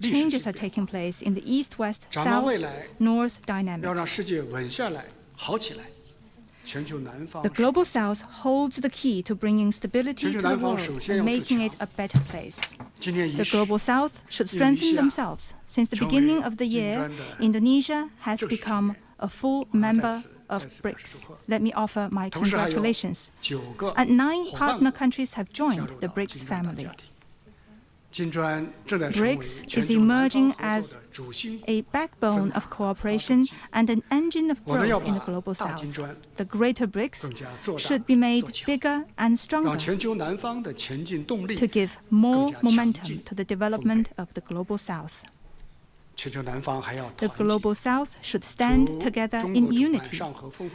changes are taking place in the East-West, South-North 要让 dynamics. 世界稳下来、好起来。The Global South holds the key to bringing stability to the world and making it a better place. The Global South should strengthen themselves. Since the beginning of the year, Indonesia has become a full member of BRICS. Let me offer my congratulations. And 9 partner countries have joined the BRICS family. BRICS is emerging as a backbone of cooperation and an engine of growth in the Global South. The greater BRICS should be made bigger and stronger to give more momentum to the development of the Global South. The Global South should stand together in unity.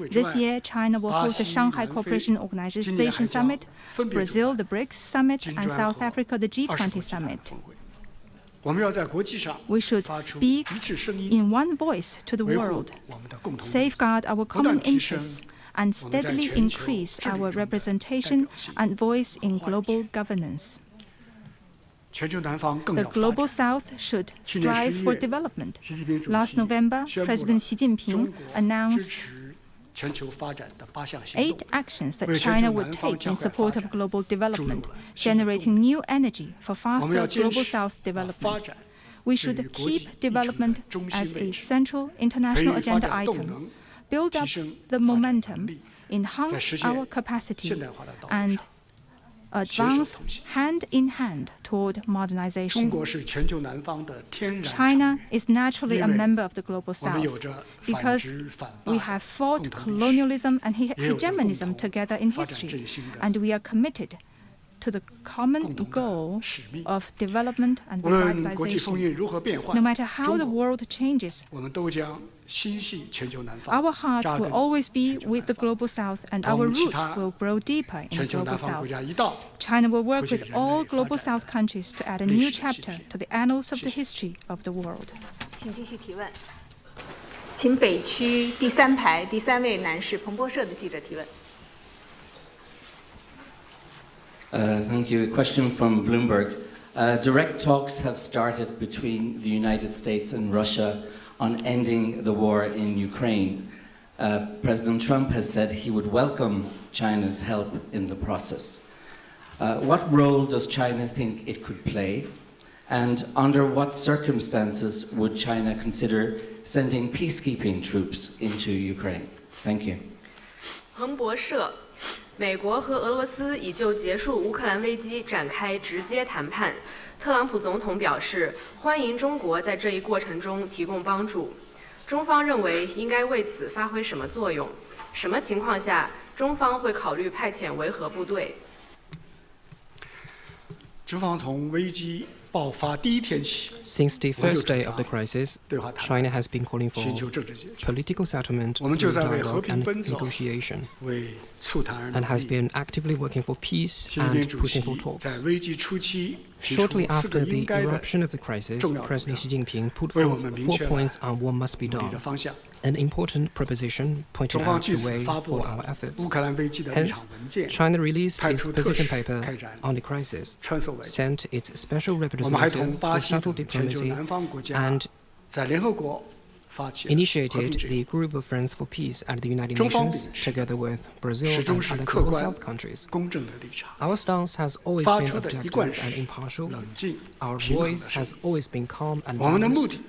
This year, China will host the Shanghai Cooperation Organization Summit, Brazil the BRICS Summit, and South Africa the G20 Summit. We should speak in one voice to the world, safeguard our common interests, and steadily increase our representation and voice in global governance. The Global South should strive for development. Last November, President Xi Jinping announced 8 actions that China would take in support of global development, generating new energy for faster Global South development. We should keep development as a central international agenda item, build up the momentum, enhance our capacity, and advance hand in hand toward modernization. China is naturally a member of the Global South because we have fought colonialism and hegemonism together in history, and we are committed to the common goal of development and revitalization. No matter how the world changes, our heart will always be with the Global South, and our root will grow deeper in the Global South. China will work with all Global South countries to add a new chapter to the annals of the history of the world. 请继续提问。请北区第3排第3位男士，彭博社的记者提问。 Thank you. A question from Bloomberg. Direct talks have started between the United States and Russia on ending the war in Ukraine. President Trump has said he would welcome China's help in the process. What role does China think it could play? And under what circumstances would China consider sending peacekeeping troops into Ukraine? Thank you. 彭博社。 美国和俄罗斯已就结束乌克兰危机展开直接谈判。特朗普总统表示，欢迎中国在这一过程中提供帮助。中方认为应该为此发挥什么作用？什么情况下中方会考虑派遣维和部队？中方从危机 Since the first day of the crisis, China has been calling for political settlement through dialogue and negotiation, and has been actively working for peace and pushing for talks. Shortly after the eruption of the crisis, President Xi Jinping put forth 4 points on what must be done. An important proposition pointed out the way for our efforts. Hence, China released its position paper on the crisis, sent its special representative for subtle diplomacy, and initiated the Group of Friends for Peace at the United Nations, together with Brazil and other Global South countries. Our stance has always been objective and impartial. Our voice has always been calm and balanced.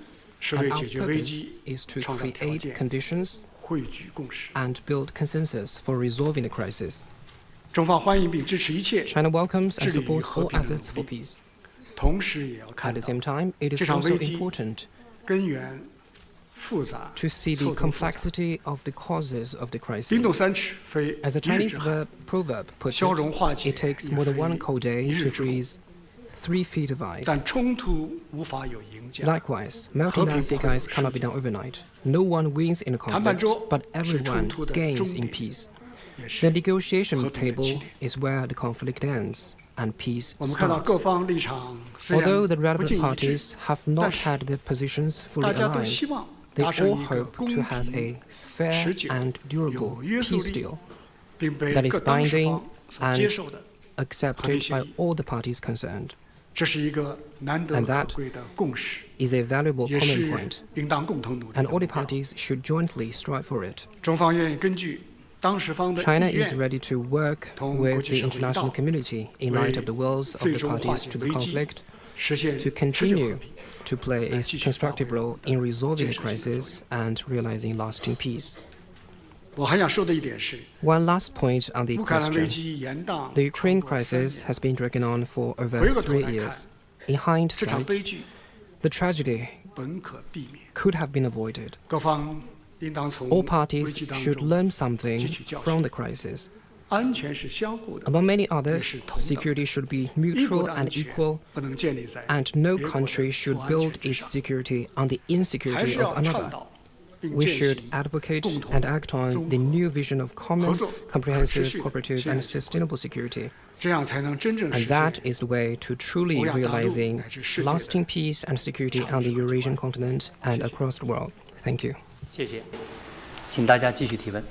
And our purpose is to create conditions and build consensus for resolving the crisis. China welcomes and supports all efforts for peace. At the same time, it is also important to see the complexity of the causes of the crisis. As a Chinese proverb puts it, it takes more than 1 cold day to freeze 3 feet of ice. Likewise, melting that thick ice cannot be done overnight. No one wins in a conflict, but everyone gains in peace. The negotiation table is where the conflict ends and peace starts. Although the relevant parties have not had their positions fully aligned, they all hope to have a fair and durable peace deal that is binding and accepted by all the parties concerned. And that is a valuable common point, and all the parties should jointly strive for it. China is ready to work with the international community in light of the wills of the parties to the conflict to continue to play a constructive role in resolving the crisis and realizing lasting peace. One last point on the question. The Ukraine crisis has been dragging on for over 3 years. In hindsight, the tragedy could have been avoided. All parties should learn something from the crisis. Among many others, security should be mutual and equal, and no country should build its security on the insecurity of another. We should advocate and act on the new vision of common, comprehensive, cooperative, and sustainable security. And that is the way to truly realizing lasting peace and security on the Eurasian continent and across the world. Thank you. 谢谢，请大家继续提问。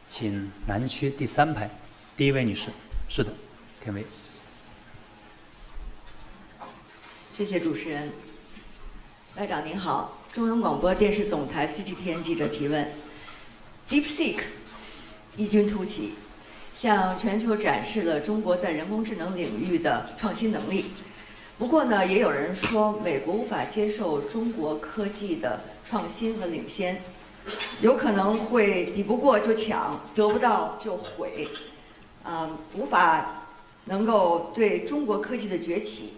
请南区第3排第1位女士。是的，田薇。谢谢主持人。外长您好，中央广播电视总台 CGTN 记者提问 ：DeepSeek 异军突起，向全球展示了中国在人工智能领域的创新能力。不过呢，也有人说美国无法接受中国科技的创新和领先，有可能会比不过就抢，得不到就毁，无法能够对中国科技的崛起，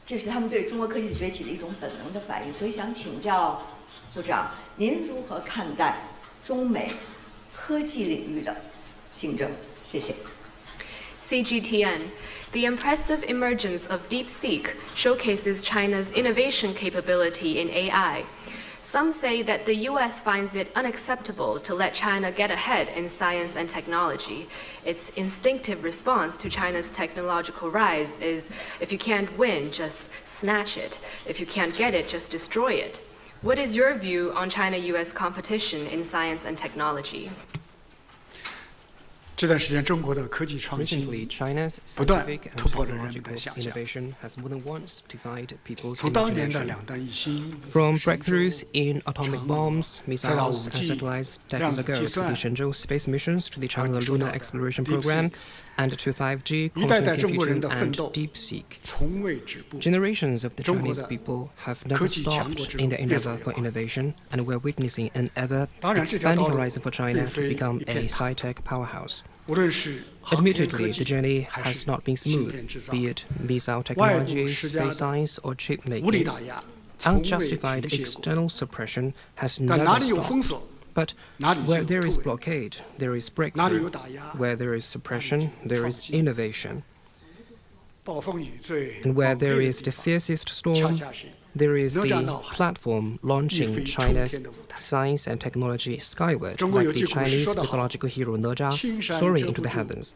这是他们对中国科技崛起的一种本能的反应。所以想请教部长，您如何看待中美科技领域的竞争？谢谢。CGTN. The impressive emergence of DeepSeek showcases China's innovation capability in AI. Some say that the U.S. finds it unacceptable to let China get ahead in science and technology. Its instinctive response to China's technological rise is, if you can't win, just snatch it. If you can't get it, just destroy it. What is your view on China-U.S. competition in science and technology? 这段时间，中国的科技创新不断突破了人们的想象。从当年的两弹一星， From breakthroughs in atomic bombs, missiles, and satellites decades ago, to the Shenzhou space missions, to the China Lunar Exploration Program, and to 5G, quantum computing, and DeepSeek. Generations of the Chinese people have never stopped in their endeavor for innovation, and we're witnessing an ever-expanding horizon for China to become a sci-tech powerhouse. Admittedly, the journey has not been smooth, be it missile technology, space science, or chip making. Unjustified external suppression has never stopped. But where there is blockade, there is breakthrough. Where there is suppression, there is innovation. And where there is the fiercest storm, there is the platform launching China's science and technology skyward, like the Chinese mythological hero哪吒soaring into the heavens.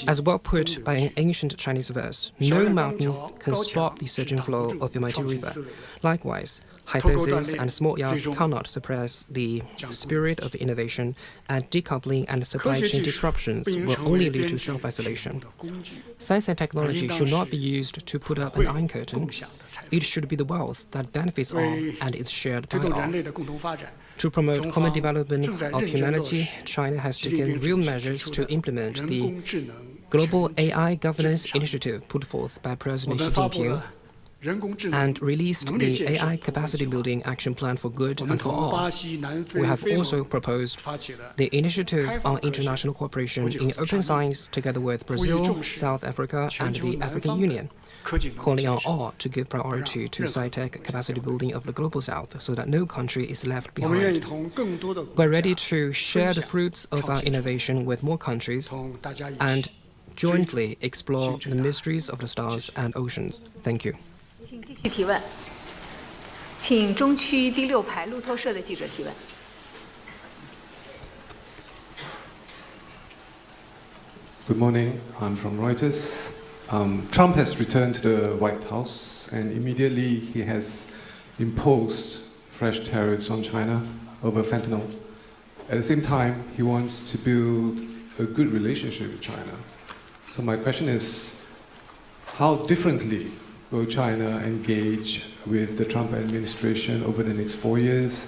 As well put by an ancient Chinese verse, no mountain can stop the surging flow of the mighty river. Likewise, hypotheses and small yards cannot suppress the spirit of innovation, and decoupling and supply chain disruptions will only lead to self-isolation. Science and technology should not be used to put up an iron curtain. It should be the wealth that benefits all and is shared by all. To promote common development of humanity, China has taken real measures to implement the Global AI Governance Initiative put forth by President Xi Jinping, and released the AI Capacity Building Action Plan for Good and for All. We have also proposed the Initiative on International Cooperation in Open Science together with Brazil, South Africa, and the African Union, calling on all to give priority to sci-tech capacity building of the Global South so that no country is left behind. We're ready to share the fruits of our innovation with more countries and jointly explore the mysteries of the stars and oceans. Thank you. 请继续提问，请中区第6排路透社的记者提问。Good morning. I'm from Reuters. Trump has returned to the White House, and immediately he has imposed fresh tariffs on China over fentanyl. At the same time, he wants to build a good relationship with China. So my question is, how differently will China engage with the Trump administration over the next 4 years?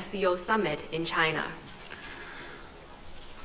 SCO summit in China?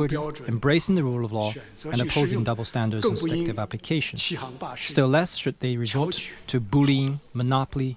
integrity, embracing the rule of law, and opposing double standards and selective application. Still less should they resort to bullying, monopoly,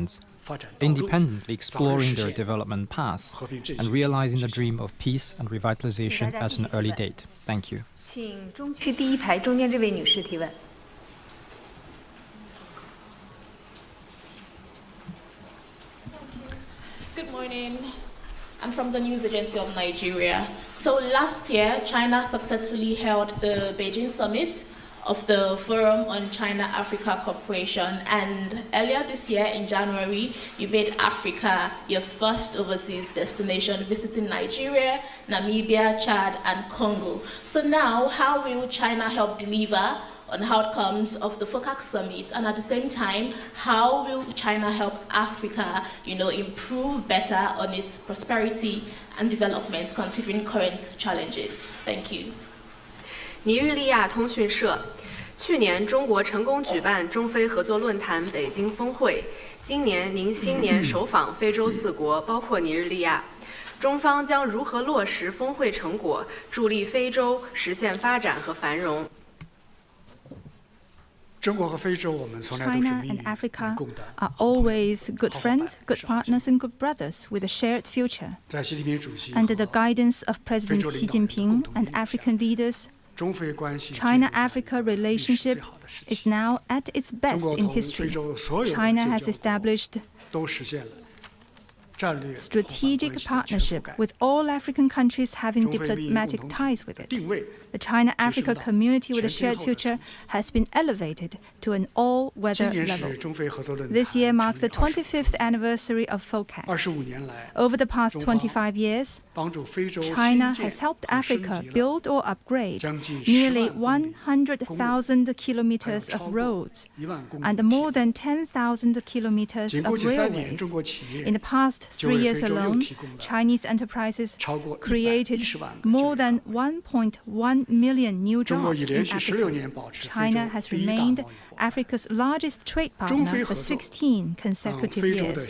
demands independently exploring their development path and realizing the dream of peace and revitalization at an early date. Thank you. 请中区第一排中间这位女士提问。Good morning. I'm from the news agency of Nigeria. So last year, China successfully held the Beijing summit of the Forum on China-Africa Cooperation. And earlier this year, in January, you made Africa your first overseas destination, visiting Nigeria, Namibia, Chad, and Congo. So now, how will China help deliver on outcomes of the FOCAC summit, and at the same time, how will China help Africa, improve better on its prosperity and development, considering current challenges? Thank you. 尼日利亚通讯社，去年中国成功举办中非合作论坛北京峰会，今年您新年首访非洲4国，包括尼日利亚。中方将如何落实峰会成果，助力非洲实现发展和繁荣？ China and Africa are always good friends, good partners, and good brothers with a shared future. Under the guidance of President Xi Jinping and African leaders, China-Africa relationship is now at its best in history. China has established strategic partnership with all African countries having diplomatic ties with it. The China-Africa community with a shared future has been elevated to an all-weather level. This year marks the 25th anniversary of FOCAC. Over the past 25 years, China has helped Africa build or upgrade nearly 100,000 kilometers of roads and more than 10,000 kilometers of railways. In the past 3 years alone, Chinese enterprises created more than 1.1 million new jobs in Africa. China has remained Africa's largest trade partner for 16 consecutive years.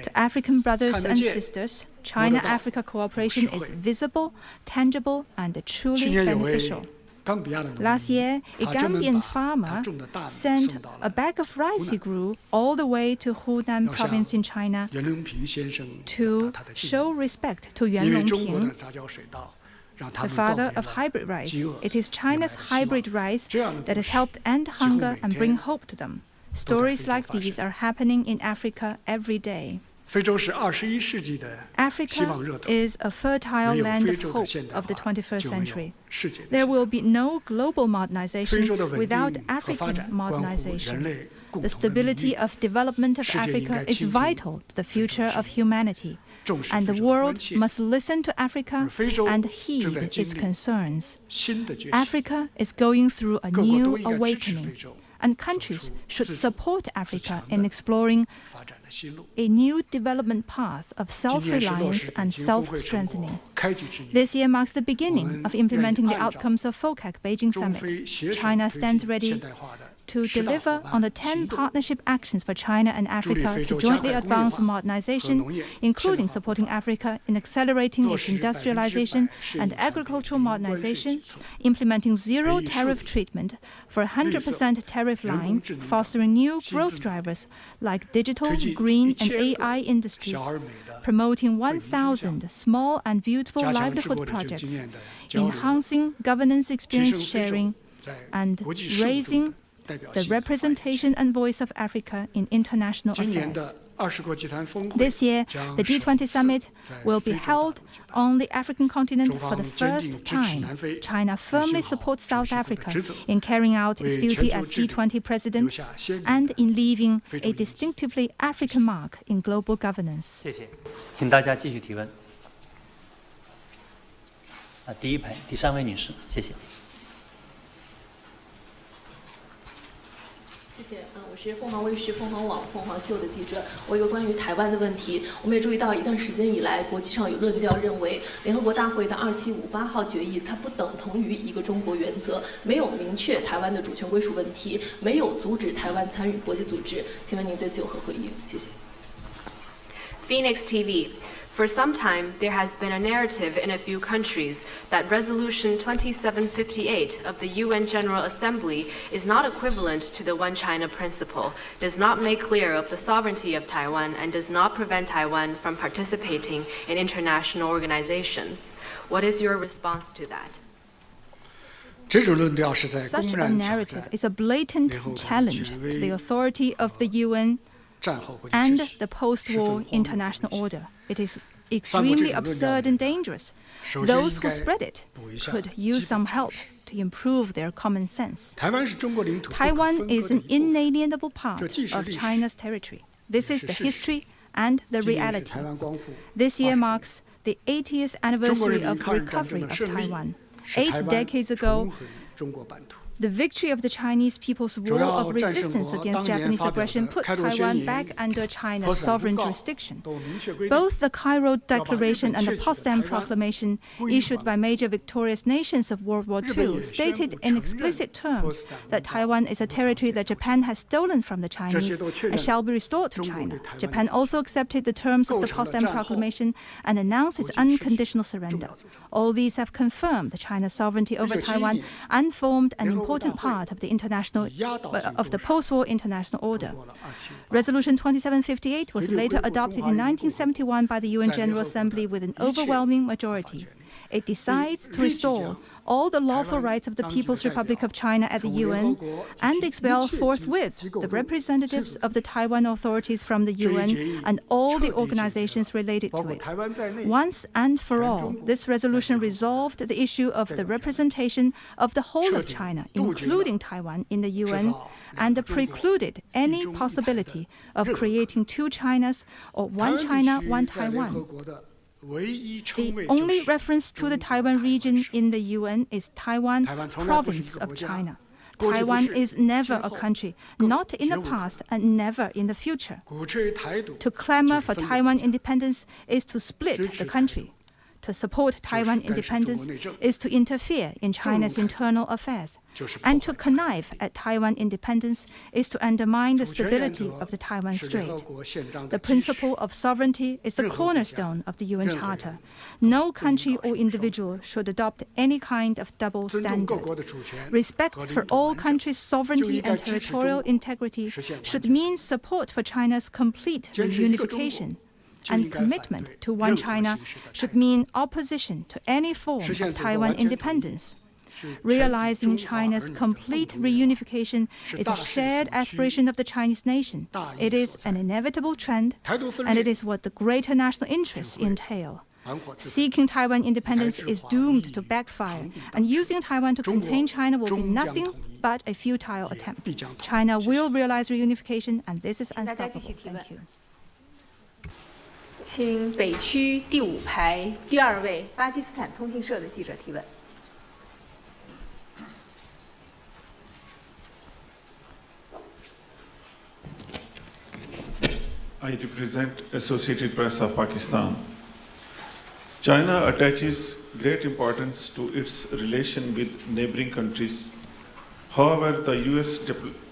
To African brothers and sisters, China-Africa cooperation is visible, tangible, and truly beneficial. Last year, a Gambian farmer sent a bag of rice he grew all the way to Hunan province in China to show respect to Yuan Longping, the father of hybrid rice. It is China's hybrid rice that has helped end hunger and bring hope to them. Stories like these are happening in Africa every day. Africa is a fertile land of hope of the 21st century. There will be no global modernization without African modernization. The stability of development of Africa is vital to the future of humanity, and the world must listen to Africa and heed its concerns. Africa is going through a new awakening, and countries should support Africa in exploring a new development path of self-reliance and self-strengthening. This year marks the beginning of implementing the outcomes of FOCAC Beijing Summit. China stands ready to deliver on the 10 partnership actions for China and Africa to jointly advance modernization, including supporting Africa in accelerating its industrialization and agricultural modernization, implementing zero tariff treatment for 100% tariff line, fostering new growth drivers like digital, green, and AI industries, promoting 1,000 small and beautiful livelihood projects, enhancing governance experience sharing, and raising the representation and voice of Africa in international affairs. This year, the G20 summit will be held on the African continent for the first time. China firmly supports South Africa in carrying out its duty as G20 president and in leaving a distinctively African mark in global governance. 谢谢，请大家继续提问。第一排第3位女士，谢谢。 谢谢，我是凤凰卫视、凤凰网、凤凰秀的记者。我有个关于台湾的问题，我们也注意到一段时间以来，国际上有论调认为，联合国大会的2758号决议它不等同于一个中国原则，没有明确台湾的主权归属问题，没有阻止台湾参与国际组织。请问您对此有何回应？谢谢。Phoenix TV. For some time, there has been a narrative in a few countries that Resolution 2758 of the UN General Assembly is not equivalent to the One China principle, does not make clear of the sovereignty of Taiwan, and does not prevent Taiwan from participating in international organizations. What is your response to that? Such a narrative is a blatant challenge to the authority of the UN and the post-war international order. It is extremely absurd and dangerous. Those who spread it could use some help to improve their common sense. Taiwan is an inalienable part of China's territory. This is the history and the reality. This year marks the 80th anniversary of the recovery of Taiwan. 8 decades ago, the victory of the Chinese People's War of Resistance against Japanese aggression put Taiwan back under China's sovereign jurisdiction. Both the Cairo Declaration and the Potsdam Proclamation, issued by major victorious nations of World War II, stated in explicit terms that Taiwan is a territory that Japan has stolen from the Chinese and shall be restored to China. Japan also accepted the terms of the Potsdam Proclamation and announced its unconditional surrender. All these have confirmed China's sovereignty over Taiwan and formed an important part of the post-war international order. Resolution 2758 was later adopted in 1971 by the UN General Assembly with an overwhelming majority. It decides to restore all the lawful rights of the People's Republic of China at the UN and expel forthwith the representatives of the Taiwan authorities from the UN and all the organizations related to it. Once and for all, this resolution resolved the issue of the representation of the whole of China, including Taiwan, in the UN, and precluded any possibility of creating two Chinas or one China, one Taiwan. The only reference to the Taiwan region in the UN is Taiwan province of China. Taiwan is never a country, not in the past and never in the future. To clamor for Taiwan independence is to split the country. To support Taiwan independence is to interfere in China's internal affairs. And to connive at Taiwan independence is to undermine the stability of the Taiwan Strait. The principle of sovereignty is the cornerstone of the UN Charter. No country or individual should adopt any kind of double standard. Respect for all countries' sovereignty and territorial integrity should mean support for China's complete reunification. And commitment to one China should mean opposition to any form of Taiwan independence. Realizing China's complete reunification is a shared aspiration of the Chinese nation. It is an inevitable trend, and it is what the greater national interests entail. Seeking Taiwan independence is doomed to backfire, and using Taiwan to contain China will be nothing but a futile attempt. China will realize reunification, and this is unstoppable. Thank you. 请北区第5排第2位巴基斯坦通讯社的记者提问。I represent Associated Press of Pakistan. China attaches great importance to its relation with neighboring countries. However, the US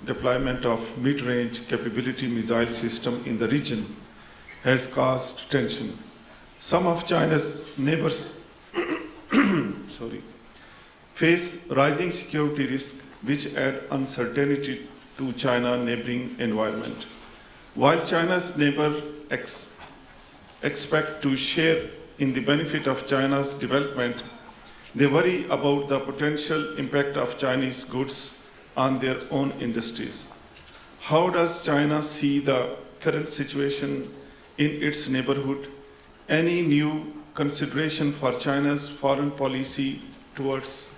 deployment of mid-range capability missile system in the region has caused tension. Some of China's neighbors face rising security risks which add uncertainty to China's neighboring environment. While China's neighbors expect to share in the benefit of China's development, they worry about the potential impact of Chinese goods on their own industries. How does China see the current situation in its neighborhood? Any new consideration for China's foreign policy towards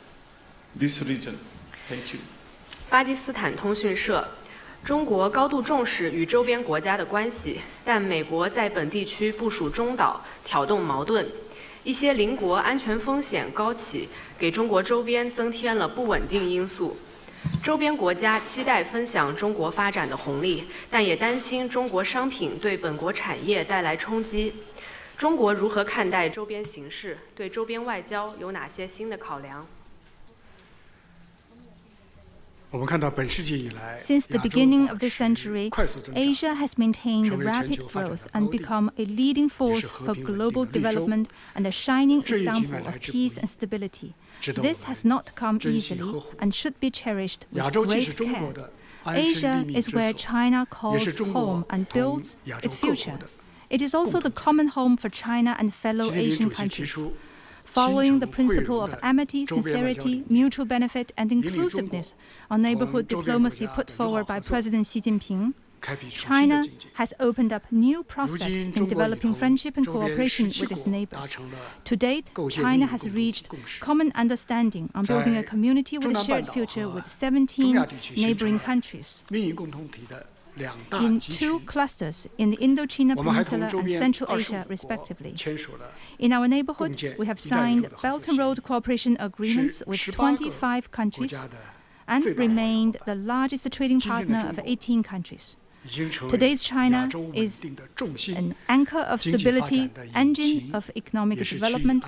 this region? Thank you. 巴基斯坦通讯社：中国高度重视与周边国家的关系，但美国在本地区部署中导，挑动矛盾，一些邻国安全风险高企，给中国周边增添了不稳定因素。周边国家期待分享中国发展的红利，但也担心中国商品对本国产业带来冲击。中国如何看待周边形势？对周边外交有哪些新的考量？ Since the beginning of this century, Asia has maintained rapid growth and become a leading force for global development and a shining example of peace and stability. This has not come easily and should be cherished with great care. Asia is where China calls home and builds its future. It is also the common home for China and fellow Asian countries. Following the principle of amity, sincerity, mutual benefit, and inclusiveness on neighborhood diplomacy put forward by President Xi Jinping, China has opened up new prospects in developing friendship and cooperation with its neighbors. To date, China has reached common understanding on building a community with a shared future with 17 neighboring countries. In 2 clusters in the Indochina Peninsula and Central Asia, respectively. In our neighborhood, we have signed Belt and Road cooperation agreements with 25 countries and remained the largest trading partner of 18 countries. Today's China is an anchor of stability, engine of economic development,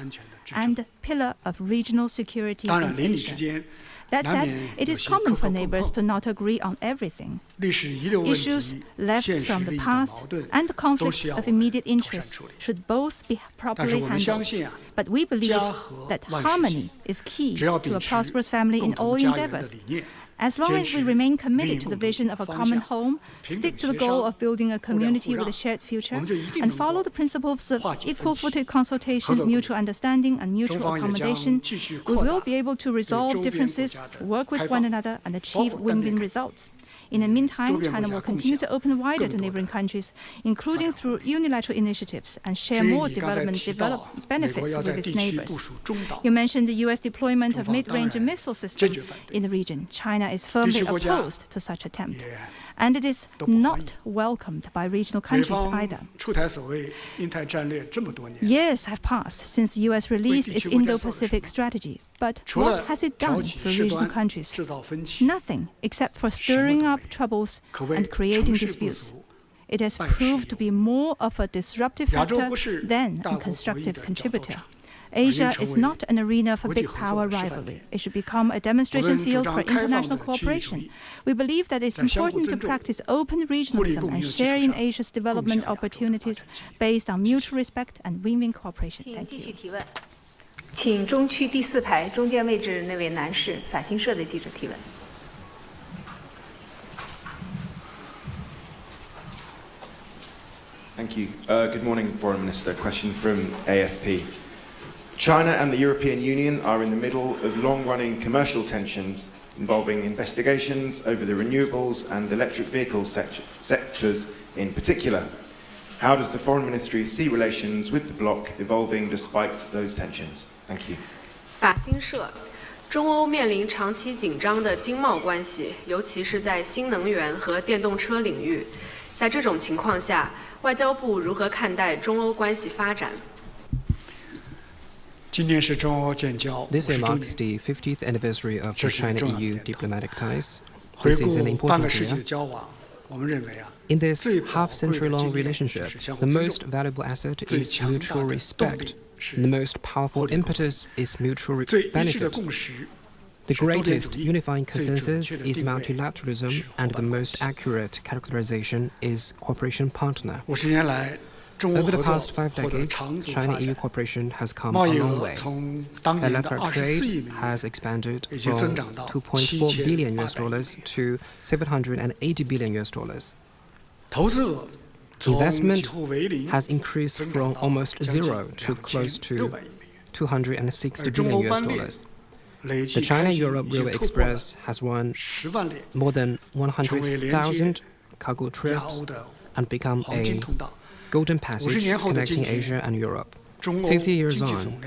and pillar of regional security in Asia. That said, it is common for neighbors to not agree on everything. Issues left from the past and conflicts of immediate interest should both be properly handled. But we believe that harmony is key to a prosperous family in all endeavors. As long as we remain committed to the vision of a common home, stick to the goal of building a community with a shared future, and follow the principles of equal-footed consultation, mutual understanding, and mutual accommodation, we will be able to resolve differences, work with one another, and achieve win-win results. In the meantime, China will continue to open wider to neighboring countries, including through unilateral initiatives, and share more development benefits with its neighbors. You mentioned the U.S. deployment of mid-range missile systems in the region. China is firmly opposed to such attempt, and it is not welcomed by regional countries either. Years have passed since the U.S. released its Indo-Pacific strategy, but what has it done for regional countries? Nothing, except for stirring up troubles and creating disputes. It has proved to be more of a disruptive factor than a constructive contributor. Asia is not an arena for big power rivalry. It should become a demonstration field for international cooperation. We believe that it's important to practice open regionalism and share in Asia's development opportunities based on mutual respect and win-win cooperation. Thank you. 请中区第4排中间位置那位男士，法新社的记者提问。Thank you. Good morning, Foreign Minister. Question from AFP. China and the European Union are in the middle of long-running commercial tensions involving investigations over the renewables and electric vehicle sectors in particular. How does the Foreign Ministry see relations with the bloc evolving despite those tensions? Thank you. 法新社，中欧面临长期紧张的经贸关系，尤其是在新能源和电动车领域。在这种情况下，外交部如何看待中欧关系发展？ This year marks the 50th anniversary of the China-EU diplomatic ties. This is an important year. In this half-century-long relationship, the most valuable asset is mutual respect. The most powerful impetus is mutual benefit. The greatest unifying consensus is multilateralism, and the most accurate characterization is cooperation partner. Over the past 5 decades, China-EU cooperation has come a long way. Bilateral trade has expanded from $2.4 billion to $780 billion. Investment has increased from almost zero to close to $260 billion. The China-Europe Railway Express has won more than 100,000 cargo trips and become a golden passage connecting Asia and Europe. 50 years on,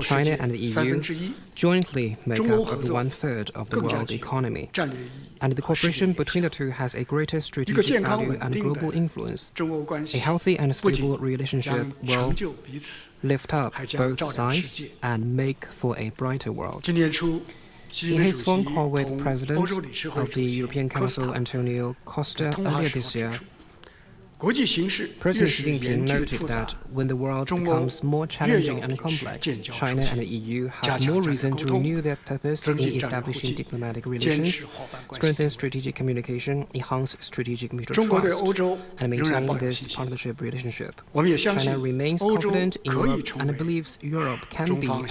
China and the EU jointly make up over 1/3 of the world economy, and the cooperation between the two has a greater strategic value and global influence. A healthy and stable relationship will lift up both sides and make for a brighter world. In his phone call with President of the European Council, Antonio Costa, earlier this year, President Xi Jinping noted that when the world becomes more challenging and complex, China and the EU have more reason to renew their purpose in establishing diplomatic relations, strengthen strategic communication, enhance strategic mutual trust, and maintain this partnership relationship. China remains confident in Europe and believes Europe can be a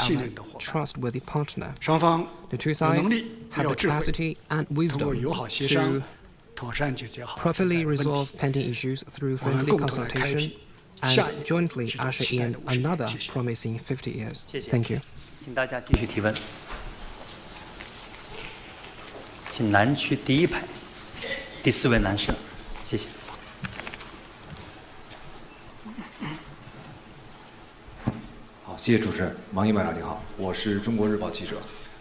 trustworthy partner. The two sides have the capacity and wisdom to properly resolve pending issues through friendly consultation and jointly usher in another promising 50 years. Thank you. 请大家继续提问。请南区第一排第4位男士，谢谢。好，谢谢主持人。王毅班长你好，我是中国日报记者。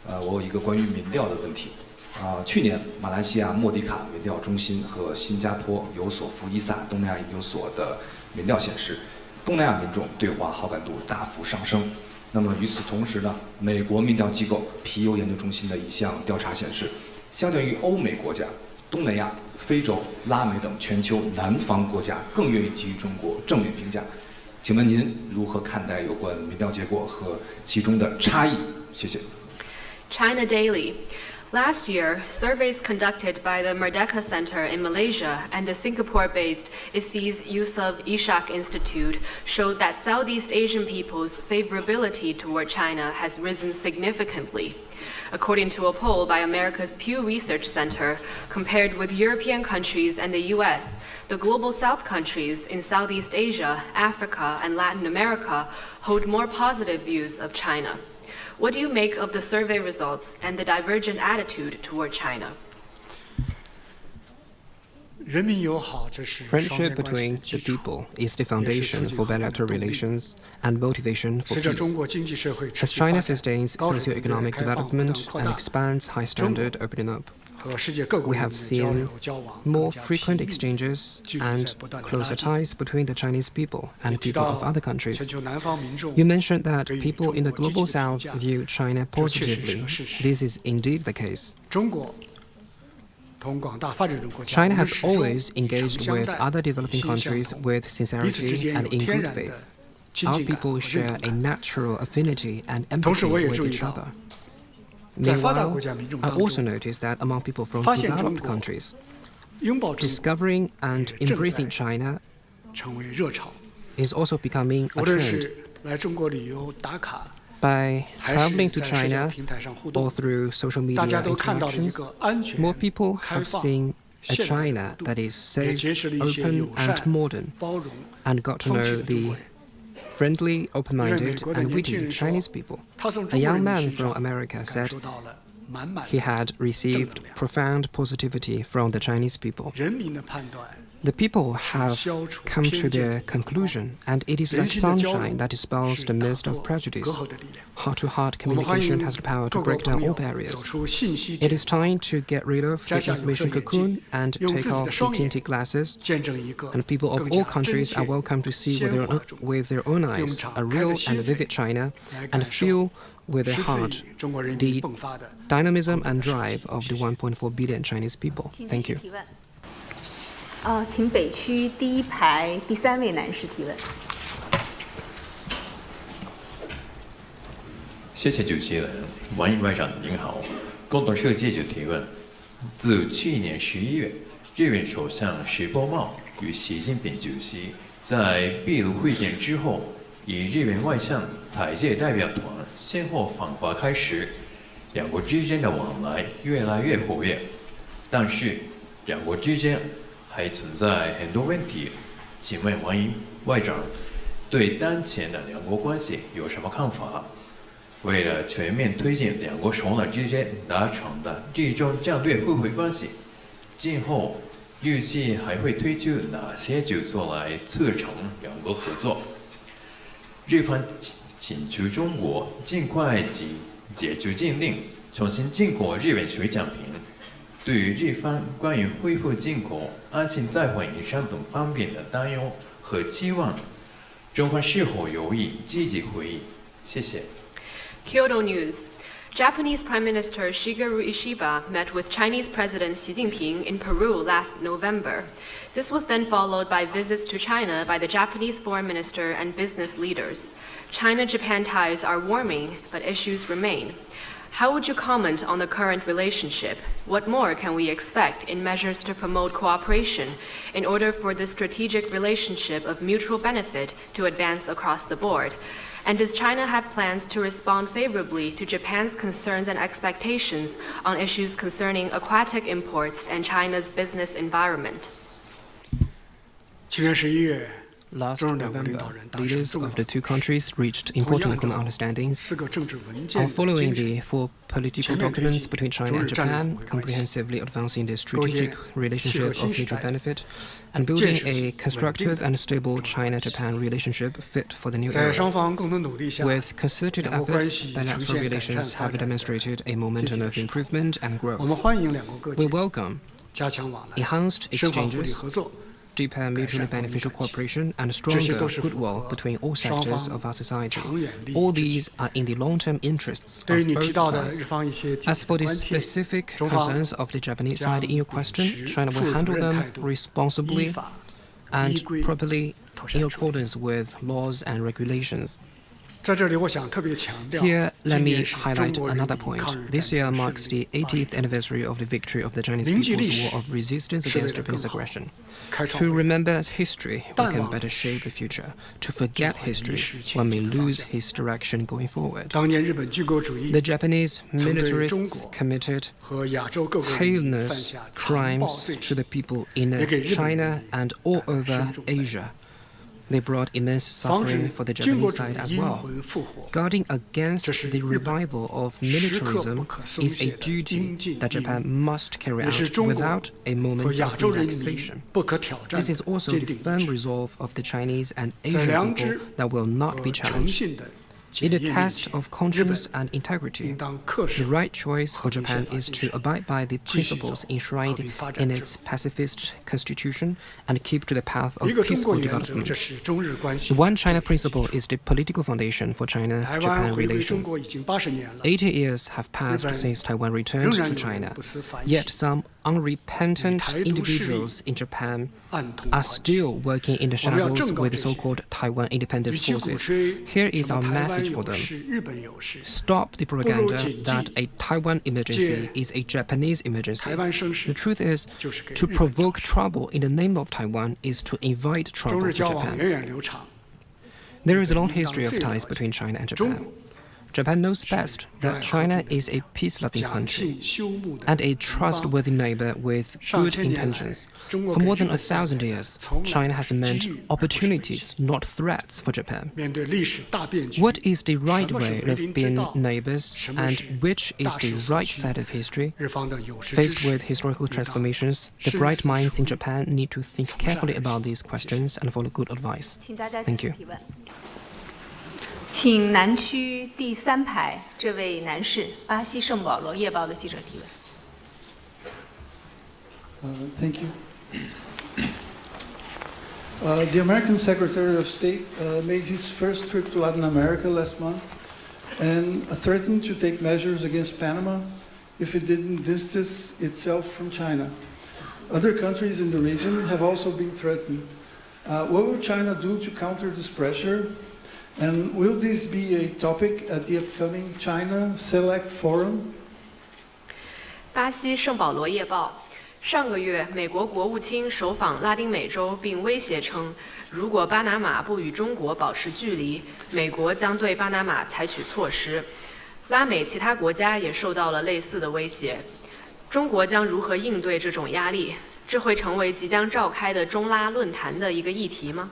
我有一个关于民调的问题。去年马来西亚莫迪卡民调中心和新加坡有所福伊萨东南亚研究所的民调显示，东南亚民众对华好感度大幅上升。那么与此同时呢，美国民调机构皮尤研究中心的一项调查显示，相较于欧美国家，东南亚、非洲、拉美等全球南方国家更愿意给予中国正面评价。请问您如何看待有关民调结果和其中的差异？谢谢。China Daily. Last year, surveys conducted by the Merdeka Center in Malaysia and the Singapore-based Aziz Yusof Ishak Institute showed that Southeast Asian people's favorability toward China has risen significantly. According to a poll by America's Pew Research Center, compared with European countries and the US, the Global South countries in Southeast Asia, Africa, and Latin America hold more positive views of China. What do you make of the survey results and the divergent attitude toward China? Friendship between the people is the foundation for bilateral relations and motivation for peace. As China sustains socioeconomic development and expands high standard opening up, we have seen more frequent exchanges and closer ties between the Chinese people and people of other countries. You mentioned that people in the Global South view China positively. This is indeed the case. China has always engaged with other developing countries with sincerity and in good faith. Our people share a natural affinity and empathy with each other. Meanwhile, I also noticed that among people from developed countries, discovering and embracing China is also becoming a trend. By traveling to China or through social media interactions, more people have seen a China that is safe, open, and modern, and got to know the friendly, open-minded, and witty Chinese people. A young man from America said he had received profound positivity from the Chinese people. The people have come to their conclusion, and it is like sunshine that dispels the mist of prejudice. Heart-to-heart communication has the power to break down all barriers. It is time to get rid of the information cocoon and take off the tinted glasses, and people of all countries are welcome to see with their own eyes a real and vivid China and feel with their heart the dynamism and drive of the 1.4 billion Chinese people. Thank you. 请北区第一排第3位男士提问。谢谢主持人，王毅外长您好，共同社记者提问：自去年11月，日本首相石破茂与习近平主席在秘鲁会见之后，以日本外相采界代表团先后访华开始，两国之间的往来越来越活跃，但是两国之间还存在很多问题，请问王毅外长对当前的两国关系有什么看法？为了全面推进两国首脑之间达成的这种战略互惠关系，今后预计还会推出哪些举措来促成两国合作？日方请求中国尽快解除禁令，重新进口日本水产品。对于日方关于恢复进口、安心再换营商等方面的担忧和期望，中方是否有意积极回应？谢谢。Kyoto News. Japanese Prime Minister Shigeru Ishiba met with Chinese President Xi Jinping in Peru last November. This was then followed by visits to China by the Japanese foreign minister and business leaders. China-Japan ties are warming, but issues remain. How would you comment on the current relationship? What more can we expect in measures to promote cooperation in order for this strategic relationship of mutual benefit to advance across the board? And does China have plans to respond favorably to Japan's concerns and expectations on issues concerning aquatic imports and China's business environment? Last November, leaders of the two countries reached important common understandings on following the four political documents between China and Japan, comprehensively advancing the strategic relationship of mutual benefit, and building a constructive and stable China-Japan relationship fit for the new era. With concerted efforts, bilateral relations have demonstrated a momentum of improvement and growth. We welcome enhanced exchanges, deeper mutually beneficial cooperation, and stronger goodwill between all sectors of our society. All these are in the long-term interests of both sides. As for the specific concerns of the Japanese side in your question, China will handle them responsibly and properly in accordance with laws and regulations. Here, let me highlight another point. This year marks the 80th anniversary of the victory of the Chinese People's War of Resistance against Japanese aggression. To remember history, we can better shape the future. To forget history, one may lose his direction going forward. The Japanese militarists committed heinous crimes to the people in China and all over Asia. They brought immense suffering for the Japanese side as well. Guarding against the revival of militarism is a duty that Japan must carry out without a moment of relaxation. This is also the firm resolve of the Chinese and Asian people that will not be challenged. In the test of conscience and integrity, the right choice for Japan is to abide by the principles enshrined in its pacifist constitution and keep to the path of peaceful development. The One China principle is the political foundation for China-Japan relations. 80 years have passed since Taiwan returned to China, yet some unrepentant individuals in Japan are still working in the shadows with the so-called Taiwan independence forces. Here is our message for them. Stop the propaganda that a Taiwan emergency is a Japanese emergency. The truth is, to provoke trouble in the name of Taiwan is to invite trouble to Japan. There is a long history of ties between China and Japan. Japan knows best that China is a peace-loving country and a trustworthy neighbor with good intentions. For more than 1,000 years, China has meant opportunities, not threats, for Japan. What is the right way of being neighbors, and which is the right side of history? Faced with historical transformations, the bright minds in Japan need to think carefully about these questions and follow good advice. Thank you. 请南区第3排这位男士，巴西圣保罗夜报的记者提问。Thank you. The American Secretary of State made his first trip to Latin America last month and threatened to take measures against Panama if it didn't distance itself from China. Other countries in the region have also been threatened. What will China do to counter this pressure? And will this be a topic at the upcoming China Select Forum? 巴西圣保罗夜报，上个月，美国国务卿首访拉丁美洲，并威胁称，如果巴拿马不与中国保持距离，美国将对巴拿马采取措施。拉美其他国家也受到了类似的威胁。中国将如何应对这种压力？这会成为即将召开的中拉论坛的一个议题吗？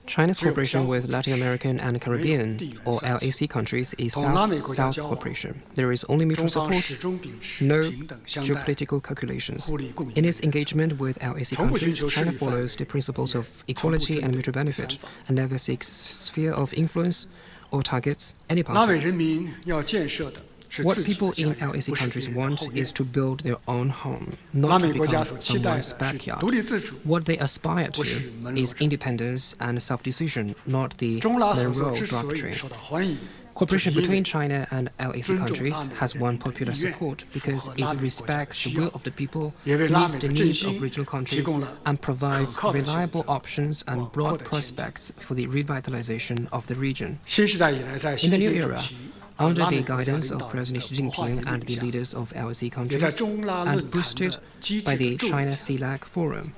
China's cooperation with Latin American and Caribbean, or LAC countries, is South-South cooperation. There is only mutual support, no geopolitical calculations. In its engagement with LAC countries, China follows the principles of equality and mutual benefit, and never seeks sphere of influence or targets any party. What people in LAC countries want is to build their own home, not to become someone's backyard. What they aspire to is independence and self-decision, not the Monroe Doctrine. Cooperation between China and LAC countries has won popular support because it respects the will of the people, meets the needs of regional countries, and provides reliable options and broad prospects for the revitalization of the region. In the new era, under the guidance of President Xi Jinping and the leaders of LAC countries, and boosted by the China CELAC Forum,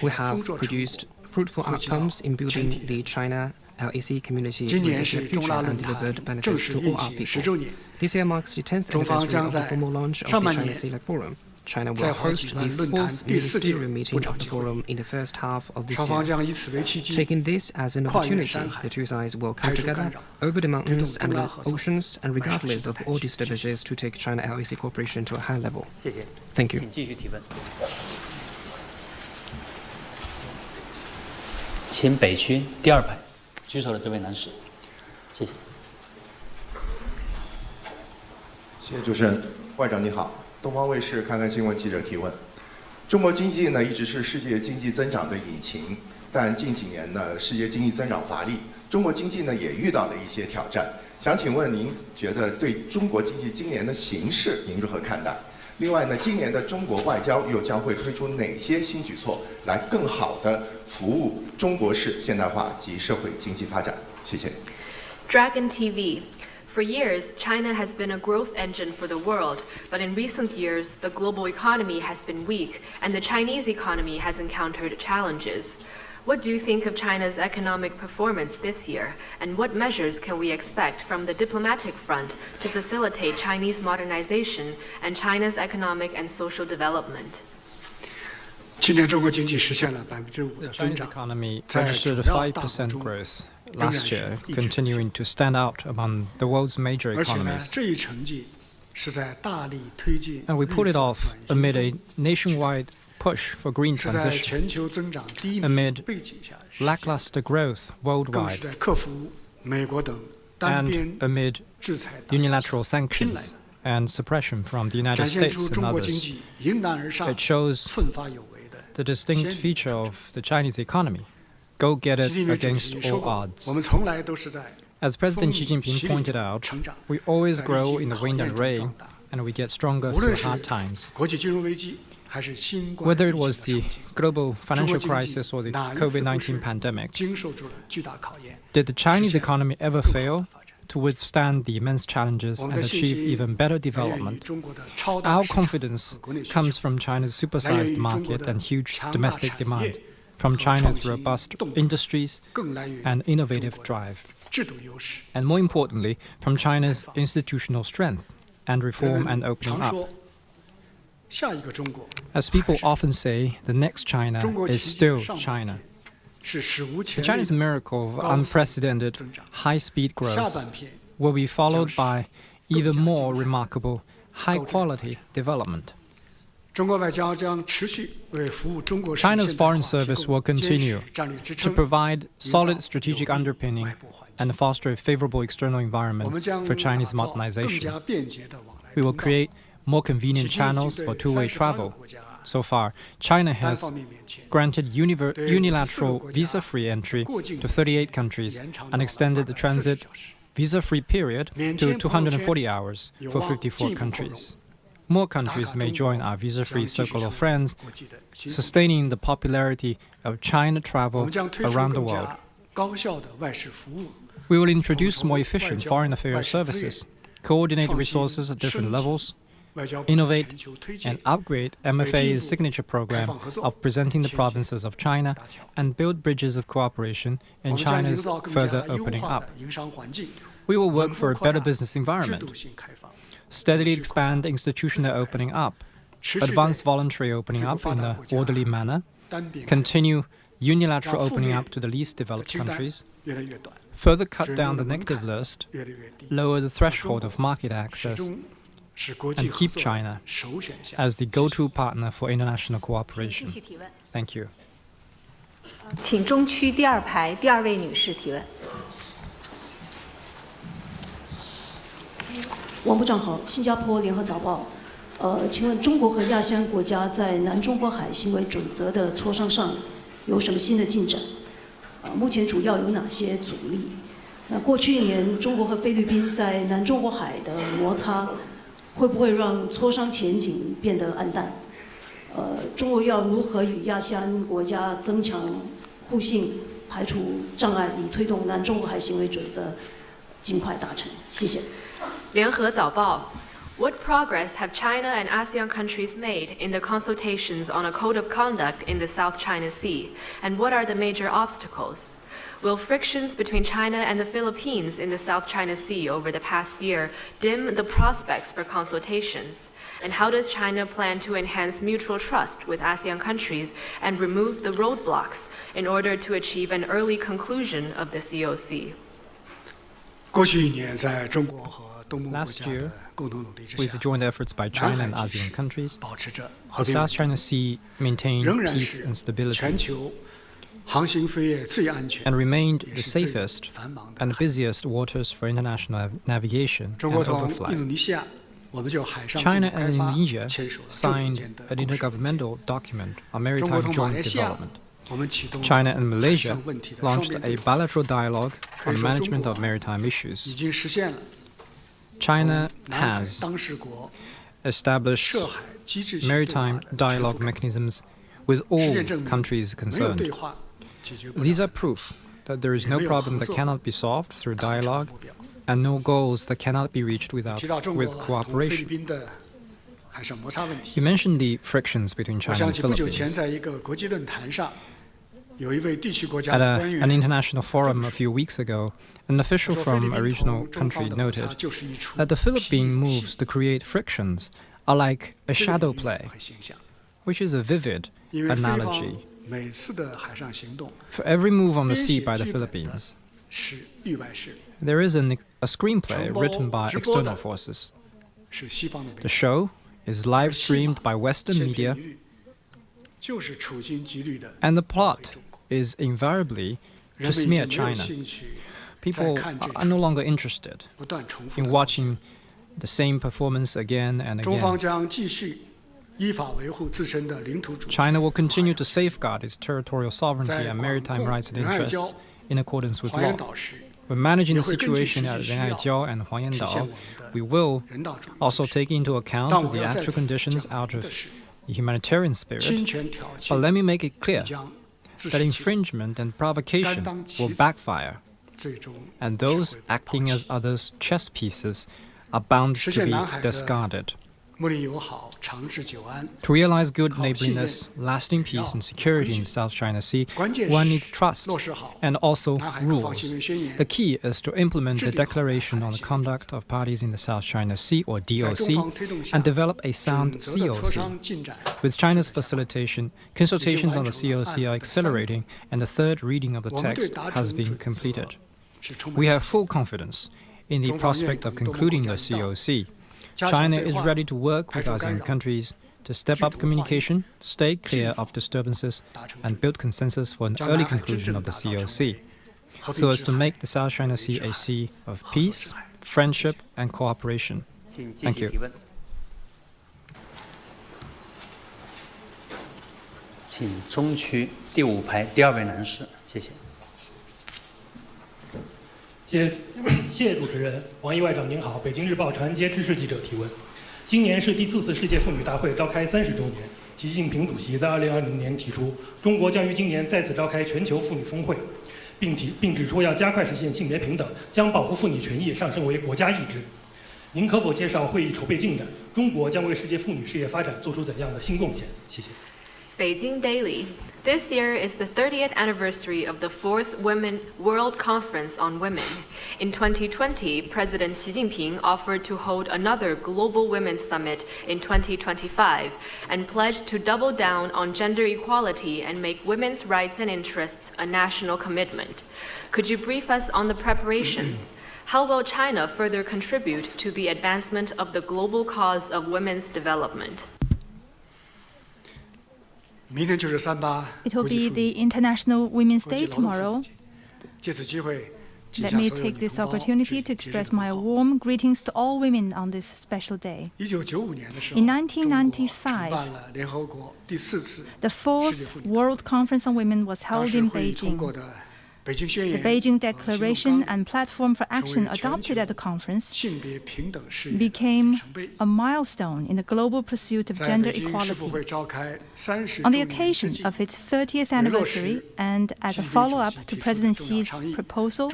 we have produced fruitful outcomes in building the China LAC community with a future and delivered benefits to all our people. This year marks the 10th anniversary of the formal launch of the China CELAC Forum. China will host the 4th ministerial meeting of the forum in the first half of this year. Taking this as an opportunity, the two sides will come together over the mountains and the oceans and regardless of all disturbances to take China LAC cooperation to a high level. Thank you. 请北区第2排举手的这位男士，谢谢。谢谢主持人，外长你好。东方卫视看看新闻记者提问：中国经济呢一直是世界经济增长的引擎，但近几年呢世界经济增长乏力，中国经济呢也遇到了一些挑战。想请问您觉得对中国经济今年的形势您如何看待？另外呢，今年的中国外交又将会推出哪些新举措，来更好地服务中国式现代化及社会经济发展？谢谢。Dragon TV. For years, China has been a growth engine for the world, but in recent years, the global economy has been weak, and the Chinese economy has encountered challenges. What do you think of China's economic performance this year, and what measures can we expect from the diplomatic front to facilitate Chinese modernization and China's economic and social development? 今年中国经济实现了5%的增 Chinese 长， economy 在 registered 主 a 要大 5% 中 growth 仍然 last 是 year, 一直 continuing to stand out among the world's major 而且呢， economies. 这一成绩是在大力推进 And we pulled it off amid a nationwide push for green 是在 transition, 全球增长低迷 amid 的背景下， lackluster growth 更 worldwide, 是在克服美国等单边 and amid 制裁打 unilateral sanctions and suppression from the United 展现出 States and 中国经 others. 济迎难而上， It shows 奋发有为的 the distinct feature of the Chinese economy. Go get 习 it 近平主 against 席说 all 过， odds. 我们从来都是在 As President Xi 风雨 Jinping 洗礼 pointed 中 out, 成长， we always 在历 grow 经 in the 考 wind 验 and 中 rain, 长大。 and we get stronger 无论 through 是 hard times. 国际金融危机，还是新冠 Whether 疫 it 情 was 的 the 冲击， global 中 financial 国经济 crisis or the 哪一次不 COVID-19 是 pandemic, 经受住了巨大考验？ did the Chinese economy ever fail to withstand the immense challenges 我们 and 的信 achieve 心 even better 来源于 development? 中国的超大 Our 市场 confidence 和国内需 comes 求， from China's 来源 supersized 于中国 market 的 and huge 强大 domestic 产 demand, 业 from 和 China's 创新 robust 动能， industries 更来源于 and 中 innovative 国的 drive, 制度优势。 and more importantly, from China's institutional strength and 人 reform 们 and opening 常 up. 说，下一个中国 As people often say, the next China 中国 is 奇迹的 still 上半 China. 片是史无 The 前例 Chinese 的 miracle of 高速 unprecedented 增长， high-speed 下 growth 半片 will be followed by even 更加 more 精彩 remarkable high-quality development. 中国外交将持续为服务中国式 China's 现代化 foreign 提 service 供 will 坚实 continue 战略支 to 撑， provide 营 solid 造 strategic 有利 underpinning 外部环境。 and foster a favorable external 我 environment 们将 for 打 Chinese 造更 modernization. 加便捷的往来 We will 通道。 create more convenient 迄今已经 channels 对 for two-way 38个 travel. 国家 So far, China 单 has 方面免签， granted 对 unilateral 54个国家 visa-free entry 过境 to 免签38 countries 延长 and 到 extended the 240 transit 小时。 visa-free period 免 to 签朋友圈 240 hours 有 for 望进一54步扩容， countries. More countries 打卡 may 中国 join our 将 visa-free 继续 circle 成 of 为 friends, 国际的新风 sustaining the popularity of China 我 travel 们将推出 around the 更 world. 加高效的外事服务， We will introduce more 外 efficient 交 foreign 外 affairs 事资源 services, coordinate 创新 resources at different 升级 levels, 外交部 innovate 全球推进 and upgrade MFA's signature program of presenting the provinces of China and build bridges of cooperation 我 in 们将营 China's 造更 further 加优 opening 化 up. 的营商环境， We will work 稳 for 步 a 扩 better 大 business 制 environment, 度性开放， steadily expand institutional opening up, 持续 advance 对 voluntary opening up in an 自由发达国家 orderly manner, 单边开放 continue unilateral 让负 opening 面 up to the least 的 developed 清单 countries, 越来越短， further cut 准 down 入 the 的门 negative 槛 list, 越来越低， lower the 让中 threshold 国 of market 始 access, 终是国际 and 合 keep 作 China 的首选项。 as the go-to partner for international 请 cooperation. 继续提问， Thank you. 请中区第2排第2位女士提问。王部长好，新加坡联合早报。请问中国和亚细安国家在南中国海行为准则的磋商上有什么新的进展？目前主要有哪些阻力？那过去1年，中国和菲律宾在南中国海的摩擦，会不会让磋商前景变得黯淡？中国要如何与亚细安国家增强互信，排除障碍，以推动南中国海行为准则尽快达成？谢谢。联合早报。What progress have China and ASEAN countries made in the consultations on a code of conduct in the South China Sea? And what are the major obstacles? Will frictions between China and the Philippines in the South China Sea over the past year dim the prospects for consultations? And how does China plan to enhance mutual trust with ASEAN countries and remove the roadblocks in order to achieve an early conclusion of the COC? 过去1年，在中国和东盟国 Last 家 year, 的共同努力之 with 下， joint efforts by China and 南海地 ASEAN 区 countries, 保持着 the 和平稳 South China 定， Sea maintained 仍然 peace 是 and stability 全球航行飞越最安全 and remained 也 the 是最 safest 繁忙的 and busiest waters for international navigation 中 and 国同印 overflight. 度尼西亚，我们就海上 China 共同 and 开发 Indonesia 签署了政府 signed 间的 an 共识文件。 intergovernmental document on 中国 maritime 同马来 joint 西亚， development. 我们启动了 China and 海 Malaysia 上问题的双 launched 边 a 对话， bilateral dialogue 可以 on 说中 management 国 of maritime 已 issues. 经实现了 China 南海 has 当事国 established 涉海机制性对话 maritime 的全 dialogue 覆盖。 mechanisms with 实 all 践证明， countries 没有对 concerned. 话解决不了 These are proof that there is no problem that cannot be solved through dialogue and no goals that cannot be reached 提到中国 with 和菲律 cooperation. 宾的海上摩擦问题， You mentioned the frictions between 我 China 想 and 起不久前 Philippines. 在一个国际论坛上，有一位地区国家 At 的官员 an international forum a few weeks ago, an official 说菲律 from a 宾 regional 同中方 country 的摩擦 noted 就是一出 that the Philippine 皮影 moves 戏 to create frictions are like a 这个 shadow 比喻 play, 很形象， which is a vivid 因为菲方 analogy 每次的海上行动 for every move on the 编 sea 写 by the 剧本的 Philippines. 是域外势力， There is a screenplay 承包 written by 直播的 external forces. 是西方的媒 The 体， show is live streamed by Western 千篇 media, 一律，就是处心积虑的 and the 抹黑 plot 中国。 is invariably 人 to 们已经 smear 没有 China. 兴趣再 People 看这 are no 出 longer interested 不断重复 in 的 watching the same performance again and 中方 again. 将继续依法维护自身的领土主权， China will continue to safeguard its territorial sovereignty 在 and 管 maritime 控 rights and 仁爱礁 interests in accordance with 黄岩 law. 岛时， When managing the 也会根据 situation 实 at 际需 Renai 要 Jiao and Huangyan 体现 Dao, 我们的 we will 人道主义 also 精神。 take into account 但我 the 要再 actual 次 conditions 讲 out 明 of 的是， the humanitarian 侵 spirit. 权挑衅 But let me make it 必 clear 将自 that 食其果， infringement and provocation 担当其 will 子 backfire, 最终 and 只 those 会被抛 acting 弃 as others' chess pieces are bound 实 to 现 be 南海的 discarded. 睦邻友好、长治久安， To realize good 靠信任 neighborliness, lasting peace, and security in the South China Sea, 关键 one 是 needs trust 落实好 and also 南海各方 rules. 行为宣言 The key is to implement the 制定好 Declaration on the Conduct of Parties in the South China Sea, or 在中 DOC, 方推动下 and develop a sound 准则的磋 COC. 商进展 With China's facilitation, consultations on the 已经完成了 COC are 案的 accelerating, and the third reading of the 我们对 text 达 has 成 been 准则 completed. 是充满 We have 信 full confidence in the 中方愿意 prospect of 同东盟 concluding 国 the 家一道 COC. 加强 China 对 is 话 ready to work 排 with 除干 ASEAN 扰 countries to step 拒 up 夺 communication, stay clear 尽 of disturbances, 达成 and 准则 build consensus for an 将 early 南海真 conclusion 正 of the 打造成 COC, 和 so 平 as 之 to 海 make the South China Sea a sea of peace, friendship, and cooperation. 请继 Thank 续 you. 提问。请中区第5排第2位男士，谢谢。谢谢主持人，王毅外长您好，北京日报长安街知识记者提问：今年是第4次世界妇女大会召开30周年，习近平主席在2020年提出，中国将于今年再次召开全球妇女峰会，并指出要加快实现性别平等，将保护妇女权益上升为国家意志。您可否介绍会议筹备进展？中国将为世界妇女事业发展做出怎样的新贡献？谢谢。 Beijing Daily. This year is the 30th anniversary of the 4th Women World Conference on Women. In 2020, President Xi Jinping offered to hold another Global Women's Summit in 2025 and pledged to double down on gender equality and make women's rights and interests a national commitment. Could you brief us on the preparations? How will China further contribute to the advancement of the global cause of women's development? 明天就是38 It will 国际 be 妇女 the International Women's 国际 Day 劳动妇女 tomorrow. 节。借此机会， Let me take this opportunity to express my warm greetings to all women on this special day. In 1995, the fourth World Conference on Women was held in Beijing. The Beijing Declaration and Platform for Action adopted at the conference became a milestone in the global pursuit of gender equality. On the occasion of its 30th anniversary and as a follow-up to President Xi's proposal,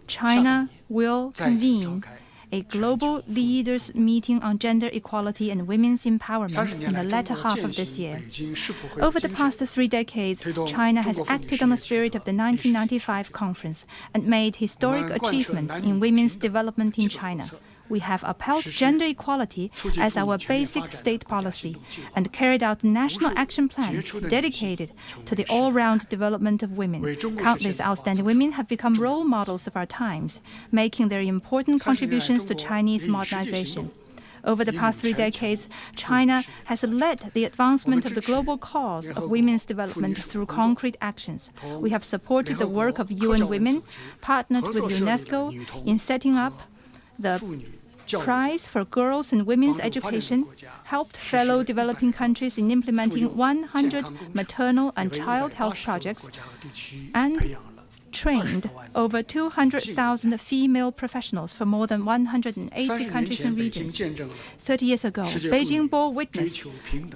China will convene a global leaders meeting on gender equality and women's empowerment in the latter half of this year. Over the past 3 decades, China has acted on the spirit of the 1995 conference and made historic achievements in women's development in China. We have upheld gender equality as our basic state policy and carried out national action plans dedicated to the all-round development of women. Countless outstanding women have become role models of our times, making their important contributions to Chinese modernization. Over the past 3 decades, China has led the advancement of the global cause of women's development through concrete actions. We have supported the work of UN Women, partnered with UNESCO in setting up the Prize for Girls and Women's Education, helped fellow developing countries in implementing 100 maternal and child health projects, and trained over 200,000 female professionals for more than 180 countries and regions. 30 years ago, Beijing bore witness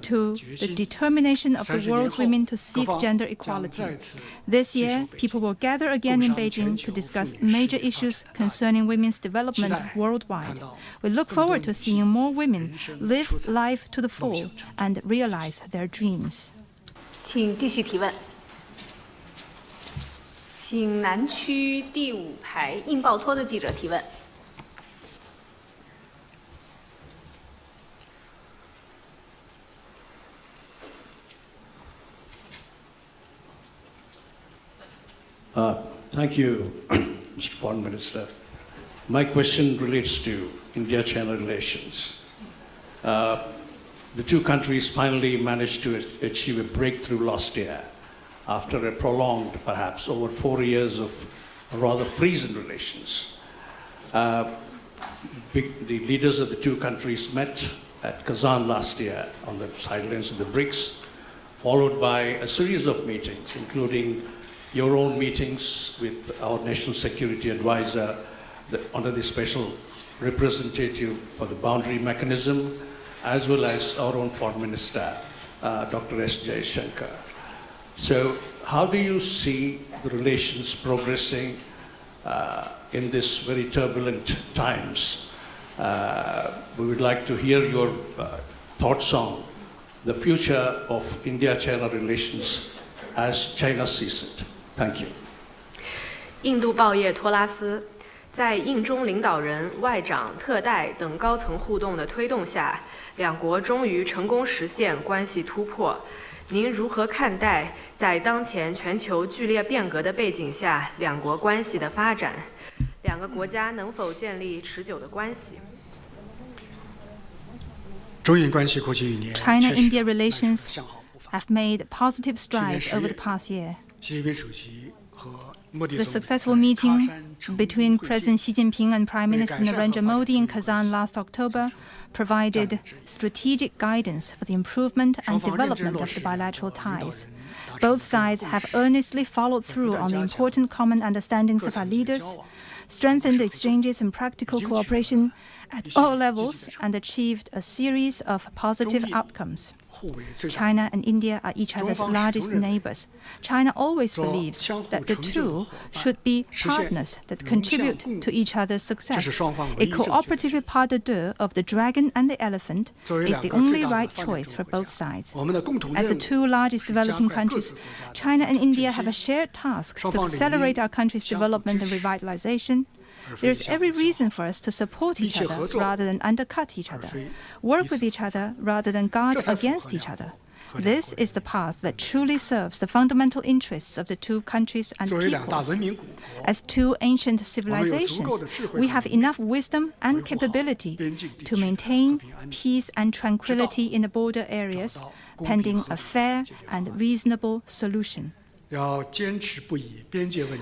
to the determination of the world's women to seek gender equality. This year, people will gather again in Beijing to discuss major issues concerning women's development worldwide. We look forward to seeing more women live life to the full and realize their dreams. 请继续提问。请南区第5排印报托的记者提问。Thank you, Mr. Foreign Minister. My question relates to India-China relations. The two countries finally managed to achieve a breakthrough last year after a prolonged, perhaps over 4 years of rather freezing relations. The leaders of the two countries met at Kazan last year on the sidelines of the BRICS, followed by a series of meetings, including your own meetings with our National Security Advisor under the Special Representative for the Boundary Mechanism, as well as our own Foreign Minister, Dr. S. Jaishankar. So how do you see the relations progressing in this very turbulent times? We would like to hear your thoughts on the future of India-China relations as China sees it. Thank you. 印度报业托拉斯，在印中领导人、外长、特代等高层互动的推动下，两国终于成功实现关系突破。您如何看待在当前全球剧烈变革的背景下两国关系的发展？两个国家能否建立持久的关系？ China-India relations have made positive strides over the past year. The successful meeting between President Xi Jinping and Prime Minister Narendra Modi in Kazan last October provided strategic guidance for the improvement and development of the bilateral ties. Both sides have earnestly followed through on the important common understandings of our leaders, strengthened exchanges and practical cooperation at all levels, and achieved a series of positive outcomes. China and India are each other's largest neighbors. China always believes that the two should be partners that contribute to each other's success. A cooperative pas de deux of the dragon and the elephant is the only right choice for both sides. As the two largest developing countries, China and India have a shared task to accelerate our country's development and revitalization. There is every reason for us to support each other rather than undercut each other, work with each other rather than guard against each other. This is the path that truly serves the fundamental interests of the two countries and peoples. As two ancient civilizations, we have enough wisdom and capability to maintain peace and tranquility in the border areas, pending a fair and reasonable solution.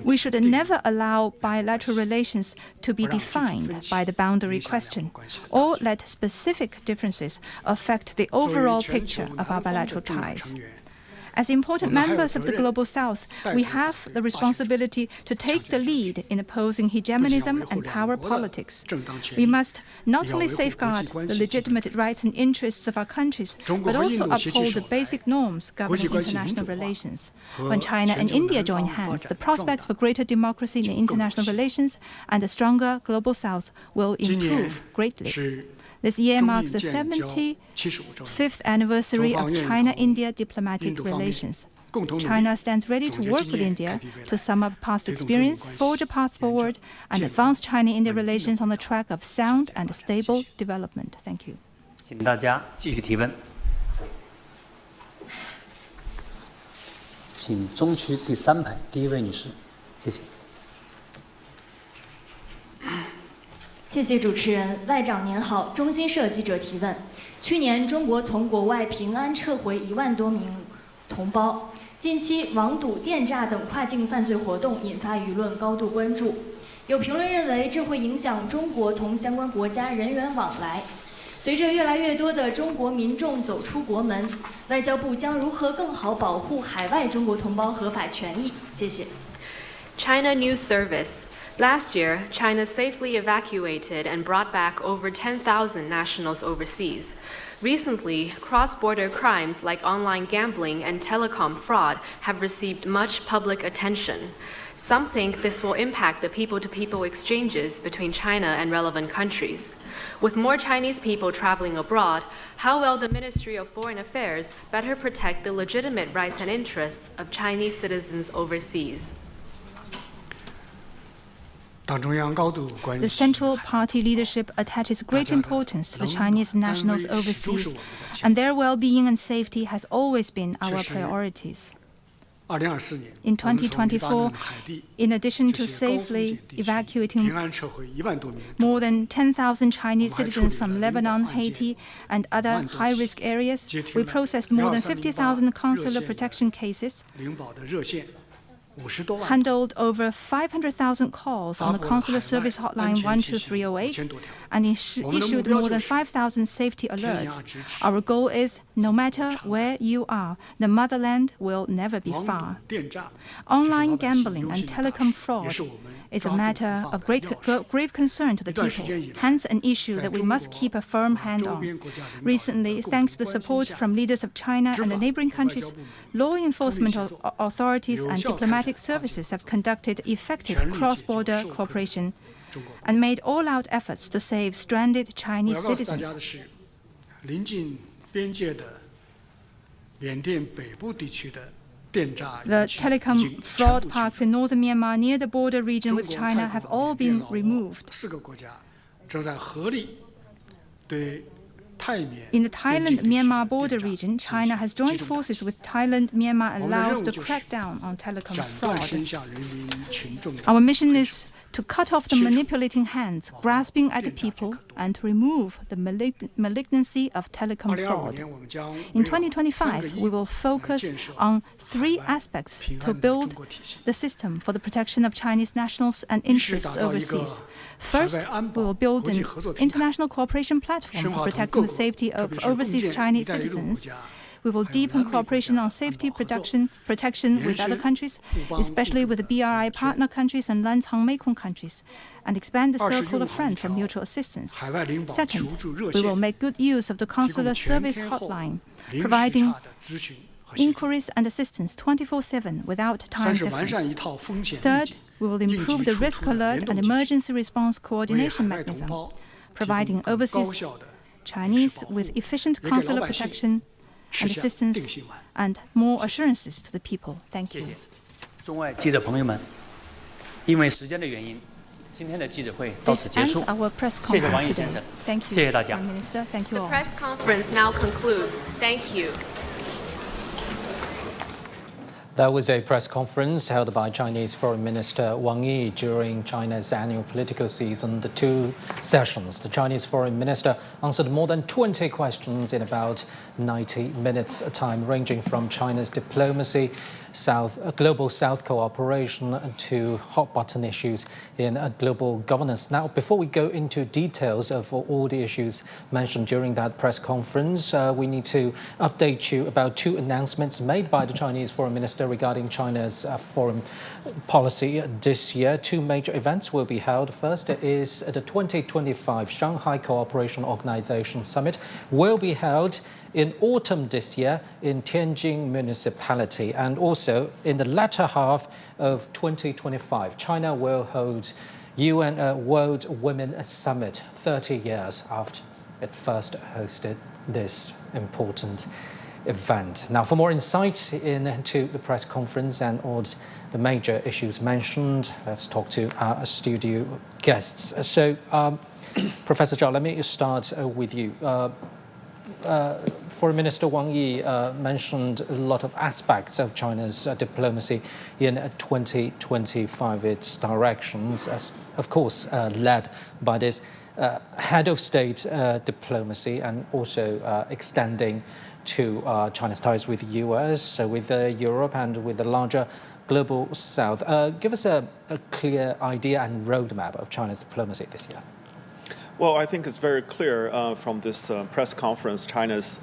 We should never allow bilateral relations to be defined by the boundary question, or let specific differences affect the overall picture of our bilateral ties. As important members of the Global South, we have the responsibility to take the lead in opposing hegemonism and power politics. We must not only safeguard the legitimate rights and interests of our countries, but also uphold the basic norms governing international relations. When China and India join hands, the prospects for greater democracy in international relations and a stronger Global South will improve greatly. This year marks the 75th anniversary of China-India diplomatic relations. China stands ready to work with India to sum up past experience, forge a path forward, and advance China-India relations on the track of sound and stable development. Thank you. 请大家继续提问。请中区第3排第1位女士，谢谢。谢谢主持人。外长您好，中新社记者提问：去年中国从国外平安撤回1万多名同胞，近期网赌、电诈等跨境犯罪活动引发舆论高度关注。有评论认为，这会影响中国同相关国家人员往来。随着越来越多的中国民众走出国门，外交部将如何更好保护海外中国同胞合法权益？谢谢。China News Service. Last year, China safely evacuated and brought back over 10,000 nationals overseas. Recently, cross-border crimes like online gambling and telecom fraud have received much public attention. Some think this will impact the people-to-people exchanges between China and relevant countries. With more Chinese people traveling abroad, how will the Ministry of Foreign Affairs better protect the legitimate rights and interests of Chinese citizens overseas? The Central Party leadership attaches great importance to the Chinese nationals overseas, and their well-being and safety has always been our priorities. In 2024, in addition to safely evacuating more than 10,000 Chinese citizens from Lebanon, Haiti, and other high-risk areas, we processed more than 50,000 consular protection cases, handled over 500,000 calls on the consular service hotline 12308, and issued more than 5,000 safety alerts. Our goal is, no matter where you are, the motherland will never be far. Online gambling and telecom fraud is a matter of grave concern to the people, hence an issue that we must keep a firm hand on. Recently, thanks to the support from leaders of China and the neighboring countries, law enforcement authorities and diplomatic services have conducted effective cross-border cooperation and made all-out efforts to save stranded Chinese citizens. The telecom fraud parks in northern Myanmar near the border region with China have all been removed. In the Thailand-Myanmar border region, China has joined forces with Thailand-Myanmar and Laos to crack down on telecom fraud. Our mission is to cut off the manipulating hands grasping at the people and to remove the malignancy of telecom fraud. In 2025, we will focus on 3 aspects to build the system for the protection of Chinese nationals and interests overseas. First, we will build an international cooperation platform for protecting the safety of overseas Chinese citizens. We will deepen cooperation on safety protection with other countries, especially with the BRI partner countries and Lancang Mekong countries, and expand the circle of friends for mutual assistance. Second, we will make good use of the consular service hotline, providing inquiries and assistance 24/7 without time difference. Third, we will improve the risk alert and emergency response coordination mechanism, providing overseas Chinese with efficient consular protection and assistance and more assurances to the people. Thank you. 中外记者朋友们，因为时间的原因，今天的记者会到此结束。谢谢王毅先生，谢谢大家。The press conference now concludes. Thank you. That was a press conference held by Chinese Foreign Minister Wang Yi during China's annual political season, the 2 sessions. The Chinese Foreign Minister answered more than 20 questions in about 90 minutes, a time ranging from China's diplomacy global South cooperation to hot button issues in global governance. Now, before we go into details of all the issues mentioned during that press conference, we need to update you about two announcements made by the Chinese Foreign Minister regarding China's foreign policy this year. Two major events will be held. First is the 2025 Shanghai Cooperation Organization Summit will be held in autumn this year in Tianjin Municipality, and also in the latter half of 2025, China will hold UN World Women Summit 30 years after it first hosted this important event. Now, for more insight into the press conference and all the major issues mentioned, let's talk to our studio guests. So, Professor Zhao, let me start with you. Foreign Minister Wang Yi mentioned a lot of aspects of China's diplomacy in 2025, its directions, as of course led by this head of state diplomacy, and also extending to China's ties with the US, with Europe, and with the larger global South. Give us a clear idea and roadmap of China's diplomacy this year. Well, I think it's very clear from this press conference, China's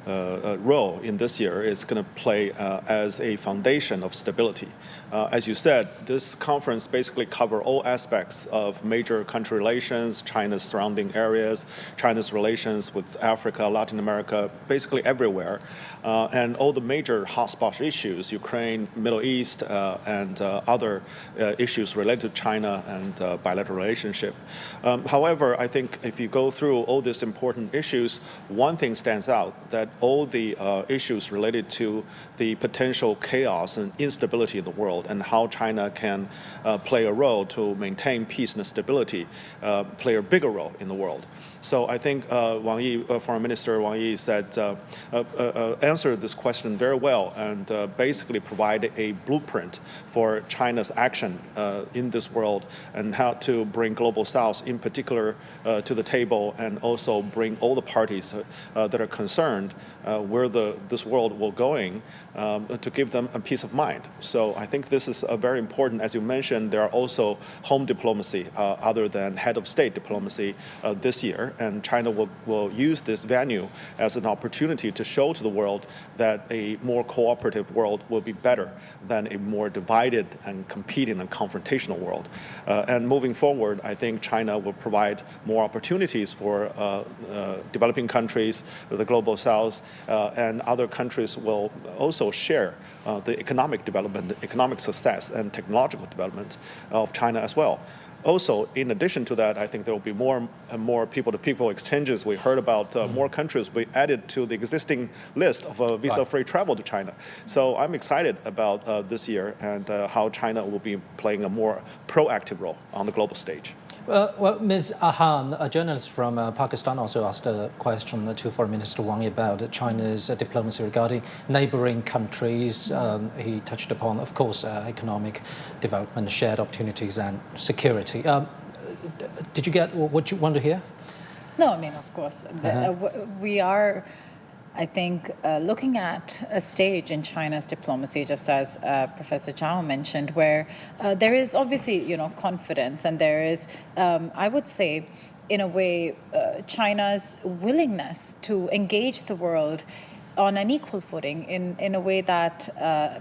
role in this year is going to play as a foundation of stability. As you said, this conference basically covers all aspects of major country relations, China's surrounding areas, China's relations with Africa, Latin America, basically everywhere, and all the major hotspot issues, Ukraine, Middle East, and other issues related to China and bilateral relationship. However, I think if you go through all these important issues, one thing stands out, that all the issues related to the potential chaos and instability in the world and how China can play a role to maintain peace and stability, play a bigger role in the world. So I think Wang Yi, Foreign Minister Wang Yi said, answered this question very well and basically provided a blueprint for China's action in this world and how to bring Global South in particular to the table, and also bring all the parties that are concerned where this world will going, to give them a peace of mind. So I think this is very important. As you mentioned, there are also home diplomacy other than head of state diplomacy this year, and China will use this venue as an opportunity to show to the world that a more cooperative world will be better than a more divided and competing and confrontational world. And moving forward, I think China will provide more opportunities for developing countries, the Global South, and other countries will also share the economic development, economic success, and technological development of China as well. Also, in addition to that, I think there will be more and more people-to-people exchanges. We heard about more countries we added to the existing list of visa-free travel to China. So I'm excited about this year and how China will be playing a more proactive role on the global stage. Well, Ms. Ahan, a journalist from Pakistan, also asked a question to Foreign Minister Wang Yi about China's diplomacy regarding neighboring countries. He touched upon, of course, economic development, shared opportunities, and security. Did you get what you want to hear? No, I mean, of course. We are, I think, looking at a stage in China's diplomacy, just as Professor Zhao mentioned, where there is obviously, confidence, and there is, I would say, in a way, China's willingness to engage the world on an equal footing in a way that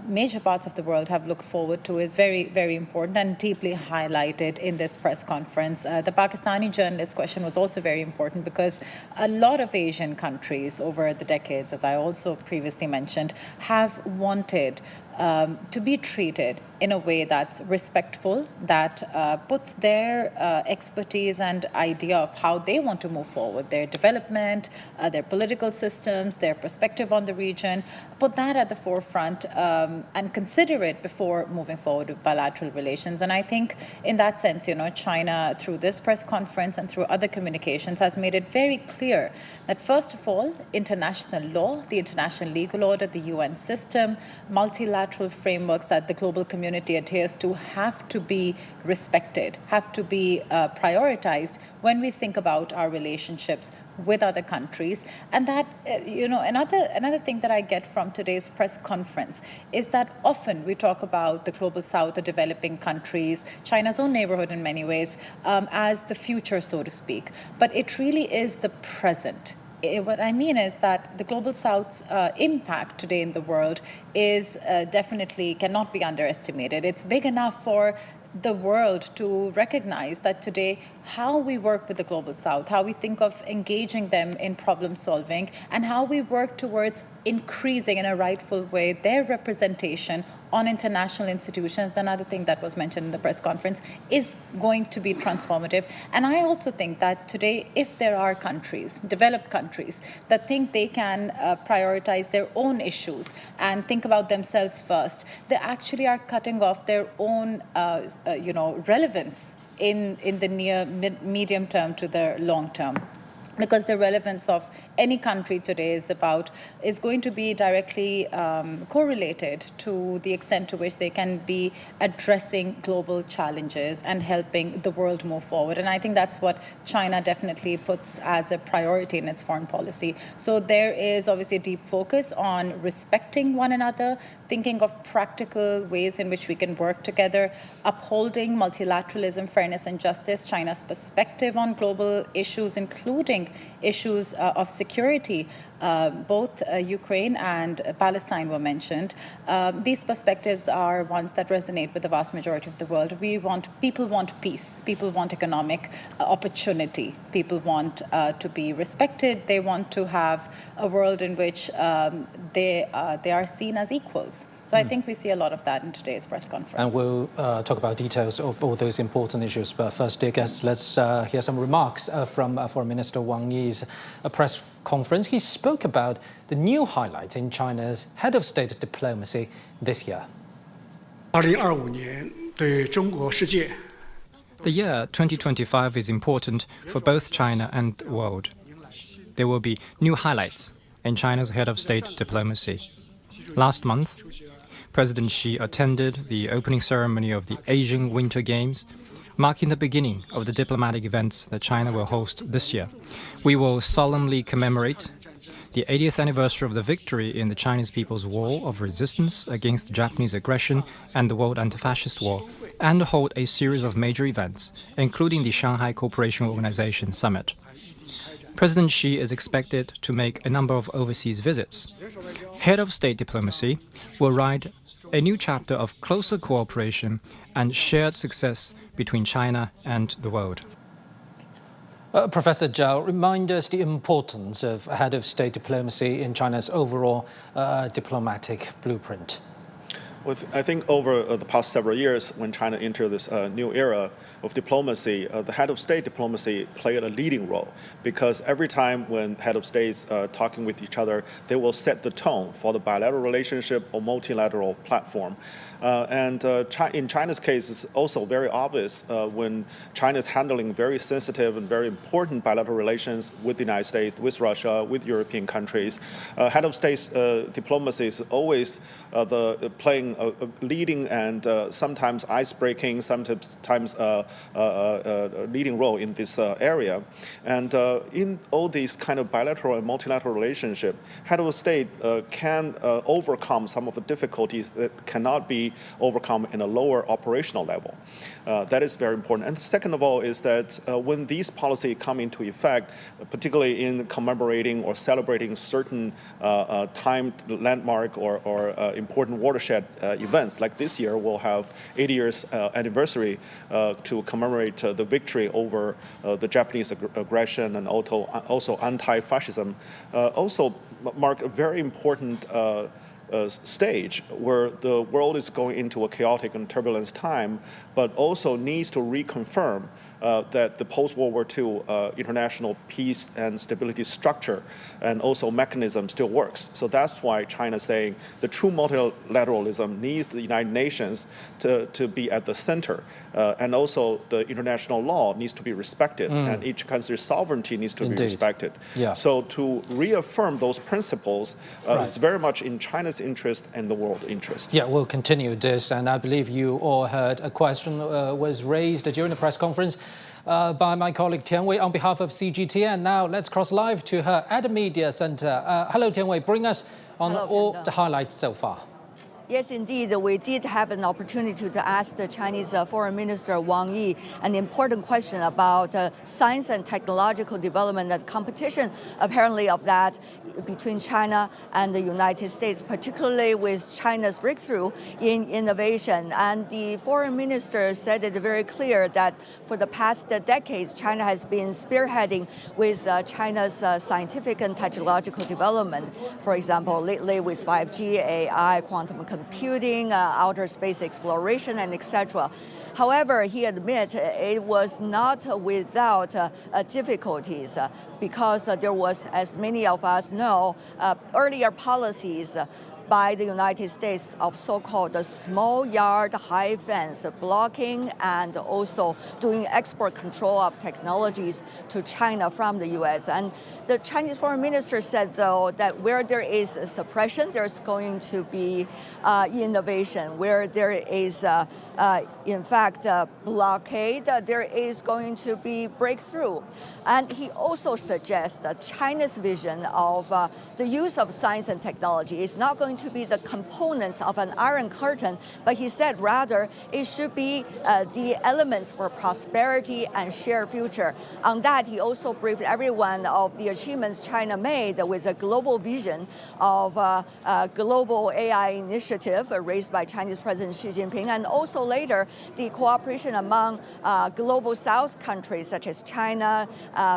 major parts of the world have looked forward to is very, very important and deeply highlighted in this press conference. The Pakistani journalist question was also very important because a lot of Asian countries over the decades, as I also previously mentioned, have wanted to be treated in a way that's respectful, that puts their expertise and idea of how they want to move forward, their development, their political systems, their perspective on the region, put that at the forefront and consider it before moving forward with bilateral relations. And I think in that sense, China, through this press conference and through other communications, has made it very clear that, first of all, international law, the international legal order, the UN system, multilateral multilateral frameworks that the global community adheres to have to be respected, have to be prioritized when we think about our relationships with other countries. And that, another thing that I get from today's press conference is that often we talk about the global south, the developing countries, China's own neighborhood in many ways, as the future, so to speak. But it really is the present. What I mean is that the global south's impact today in the world is definitely cannot be underestimated. It's big enough for the world to recognize that today how we work with the global south, how we think of engaging them in problem solving, and how we work towards increasing in a rightful way their representation on international institutions, another thing that was mentioned in the press conference, is going to be transformative. And I also think that today, if there are countries, developed countries, that think they can prioritize their own issues and think about themselves first, they actually are cutting off their own relevance in the near medium term to the long term. Because the relevance of any country today is going to be directly correlated to the extent to which they can be addressing global challenges and helping the world move forward. And I think that's what China definitely puts as a priority in its foreign policy. So there is obviously a deep focus on respecting one another, thinking of practical ways in which we can work together, upholding multilateralism, fairness, and justice, China's perspective on global issues, including issues of security. Both Ukraine and Palestine were mentioned. These perspectives are ones that resonate with the vast majority of the world. People want peace. People want economic opportunity. People want to be respected. They want to have a world in which they are seen as equals. So I think we see a lot of that in today's press conference. And we'll talk about details of all those important issues. But first, dear guests, let's hear some remarks from Foreign Minister Wang Yi's press conference. He spoke about the new highlights in China's head of state diplomacy this year. 2025年对中国世界 The year 2025 is important for both China and the world. There will be new highlights in China's head of state diplomacy. Last month, President Xi attended the opening ceremony of the Beijing Winter Games, marking the beginning of the diplomatic events that China will host this year. We will solemnly commemorate the 80th anniversary of the victory in the Chinese People's War of Resistance against Japanese aggression and the World Anti-Fascist War, and hold a series of major events, including the Shanghai Cooperation Organization Summit. President Xi is expected to make a number of overseas visits. Head of state diplomacy will write a new chapter of closer cooperation and shared success between China and the world. Professor Zhao, remind us the importance of head of state diplomacy in China's overall diplomatic blueprint. Well, I think over the past several years, when China entered this new era of diplomacy, the head of state diplomacy played a leading role, because every time when head of states are talking with each other, they will set the tone for the bilateral relationship or multilateral platform. In China's case, it's also very obvious when China is handling very sensitive and very important bilateral relations with the United States, with Russia, with European countries. Head of states diplomacy is always playing a leading and sometimes ice-breaking, sometimes leading role in this area. And in all these kind of bilateral and multilateral relationship, head of state can overcome some of the difficulties that cannot be overcome in a lower operational level. That is very important. And second of all is that when these policies come into effect, particularly in commemorating or celebrating certain timed landmark or important watershed events, like this year we'll have 80 years anniversary to commemorate the victory over the Japanese aggression and also anti-fascism, also mark a very important stage where the world is going into a chaotic and turbulent time, but also needs to reconfirm that the post-World War II international peace and stability structure and also mechanism still works. So that's why China's saying the true multilateralism needs the United Nations to be at the center. And also the international law needs to be respected, and each country's sovereignty needs to be respected. Yeah. So to reaffirm those principles is very much in China's interest and the world interest. Yeah, we'll continue this, and I believe you all heard a question was raised during the press conference by my colleague Tian Wei on behalf of CGTN. Now let's cross live to her at the media center. Hello, Tian Wei, bring us on all the highlights so far. Yes, indeed. We did have an opportunity to ask the Chinese Foreign Minister Wang an important question about science and technological development and competition, apparently, of that between China and the United States, particularly with China's breakthrough in innovation. And the Foreign Minister said it very clear that for the past decades, China has been spearheading with China's scientific and technological development. For example, lately with 5G, AI, quantum computing, outer space exploration, and etc. However, he admits it was not without difficulties because there was, as many of us know, earlier policies by the United States of so-called small yard high fence blocking and also doing export control of technologies to China from the U.S. And the Chinese foreign minister said, though, that where there is suppression, there's going to be innovation. Where there is, in fact, blockade, there is going to be breakthrough. And he also suggests that China's vision of the use of science and technology is not going to be the components of an iron curtain, but he said rather it should be the elements for prosperity and shared future. On that, he also briefed everyone of the achievements China made with a global vision of a global AI initiative raised by Chinese President Xi Jinping, and also later the cooperation among global South countries such as China,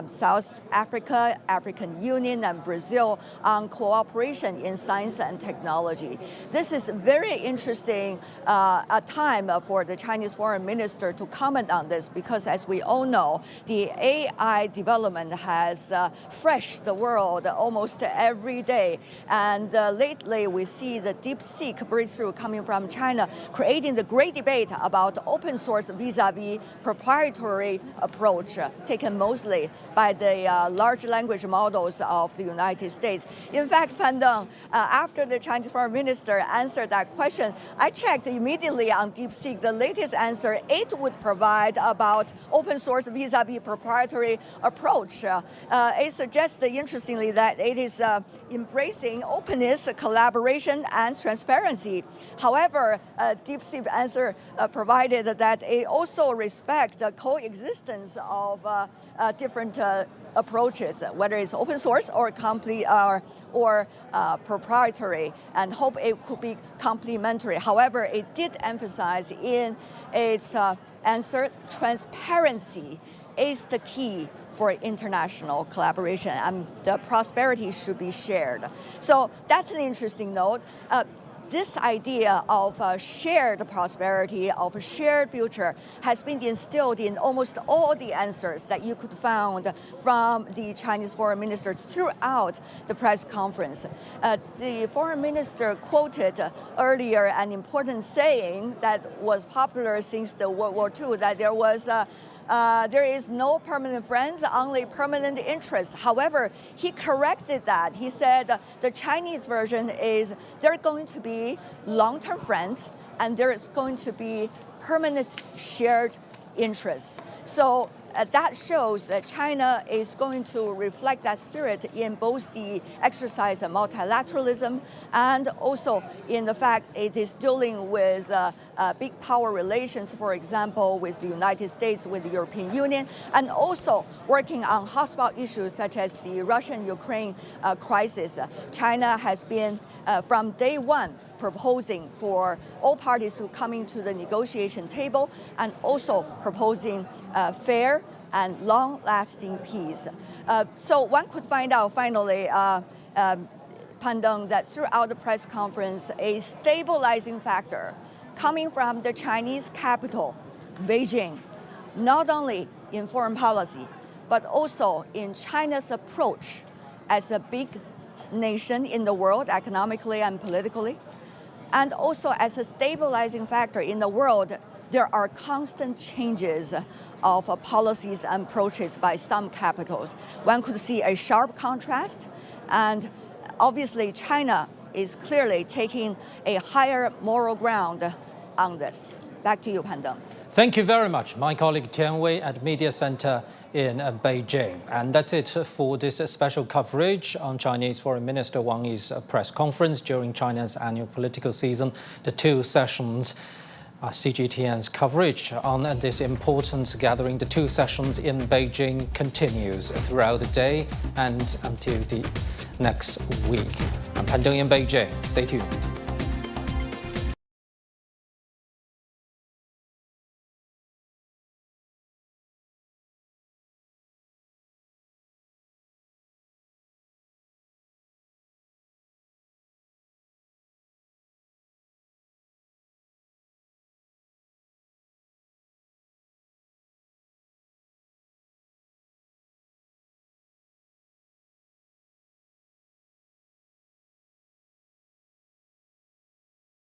South Africa, African Union, and Brazil on cooperation in science and technology. This is very interesting a time for the Chinese foreign minister to comment on this because, as we all know, the AI development has freshed the world almost every day. And lately, we see the DeepSeek breakthrough coming from China, creating the great debate about open source vis-a-vis proprietary approach taken mostly by the large language models of the United States. In fact, Pan Deng, after the Chinese foreign minister answered that question, I checked immediately on DeepSeek. The latest answer it would provide about open source vis-a-vis proprietary approach. It suggests, interestingly, that it is embracing openness, collaboration, and transparency. However, DeepSeek answer provided that it also respects the coexistence of different approaches, whether it's open source or proprietary, and hope it could be complementary. However, it did emphasize in its answer transparency is the key for international collaboration, and the prosperity should be shared. So that's an interesting note. This idea of shared prosperity, of a shared future, has been instilled in almost all the answers that you could find from the Chinese foreign ministers throughout the press conference. The foreign minister quoted earlier an important saying that was popular since the World War II, that there is no permanent friends, only permanent interest. However, he corrected that. He said the Chinese version is there are going to be long-term friends and there is going to be permanent shared interests. So that shows that China is going to reflect that spirit in both the exercise of multilateralism and also in the fact it is dealing with big power relations, for example, with the United States, with the European Union, and also working on hotspot issues such as the Russian-Ukraine crisis. China has been, from day one, proposing for all parties to coming to the negotiation table and also proposing fair and long-lasting peace. So one could find out finally, Pan Deng, that throughout the press conference, a stabilizing factor coming from the Chinese capital, Beijing, not only in foreign policy, but also in China's approach as a big nation in the world, economically and politically, and also as a stabilizing factor in the world. There are constant changes of policies and approaches by some capitals. One could see a sharp contrast, and obviously China is clearly taking a higher moral ground on this. Back to you, Pandeng. Thank you very much, my colleague Tian Wei at Media Center in Beijing. And that's it for this special coverage on Chinese Foreign Minister Wang Yi's press conference during China's annual political season. The two sessions, CGTN's coverage on this important gathering, the two sessions in Beijing continues throughout the day and until the next week. I'm Pandeng in Beijing. Stay tuned.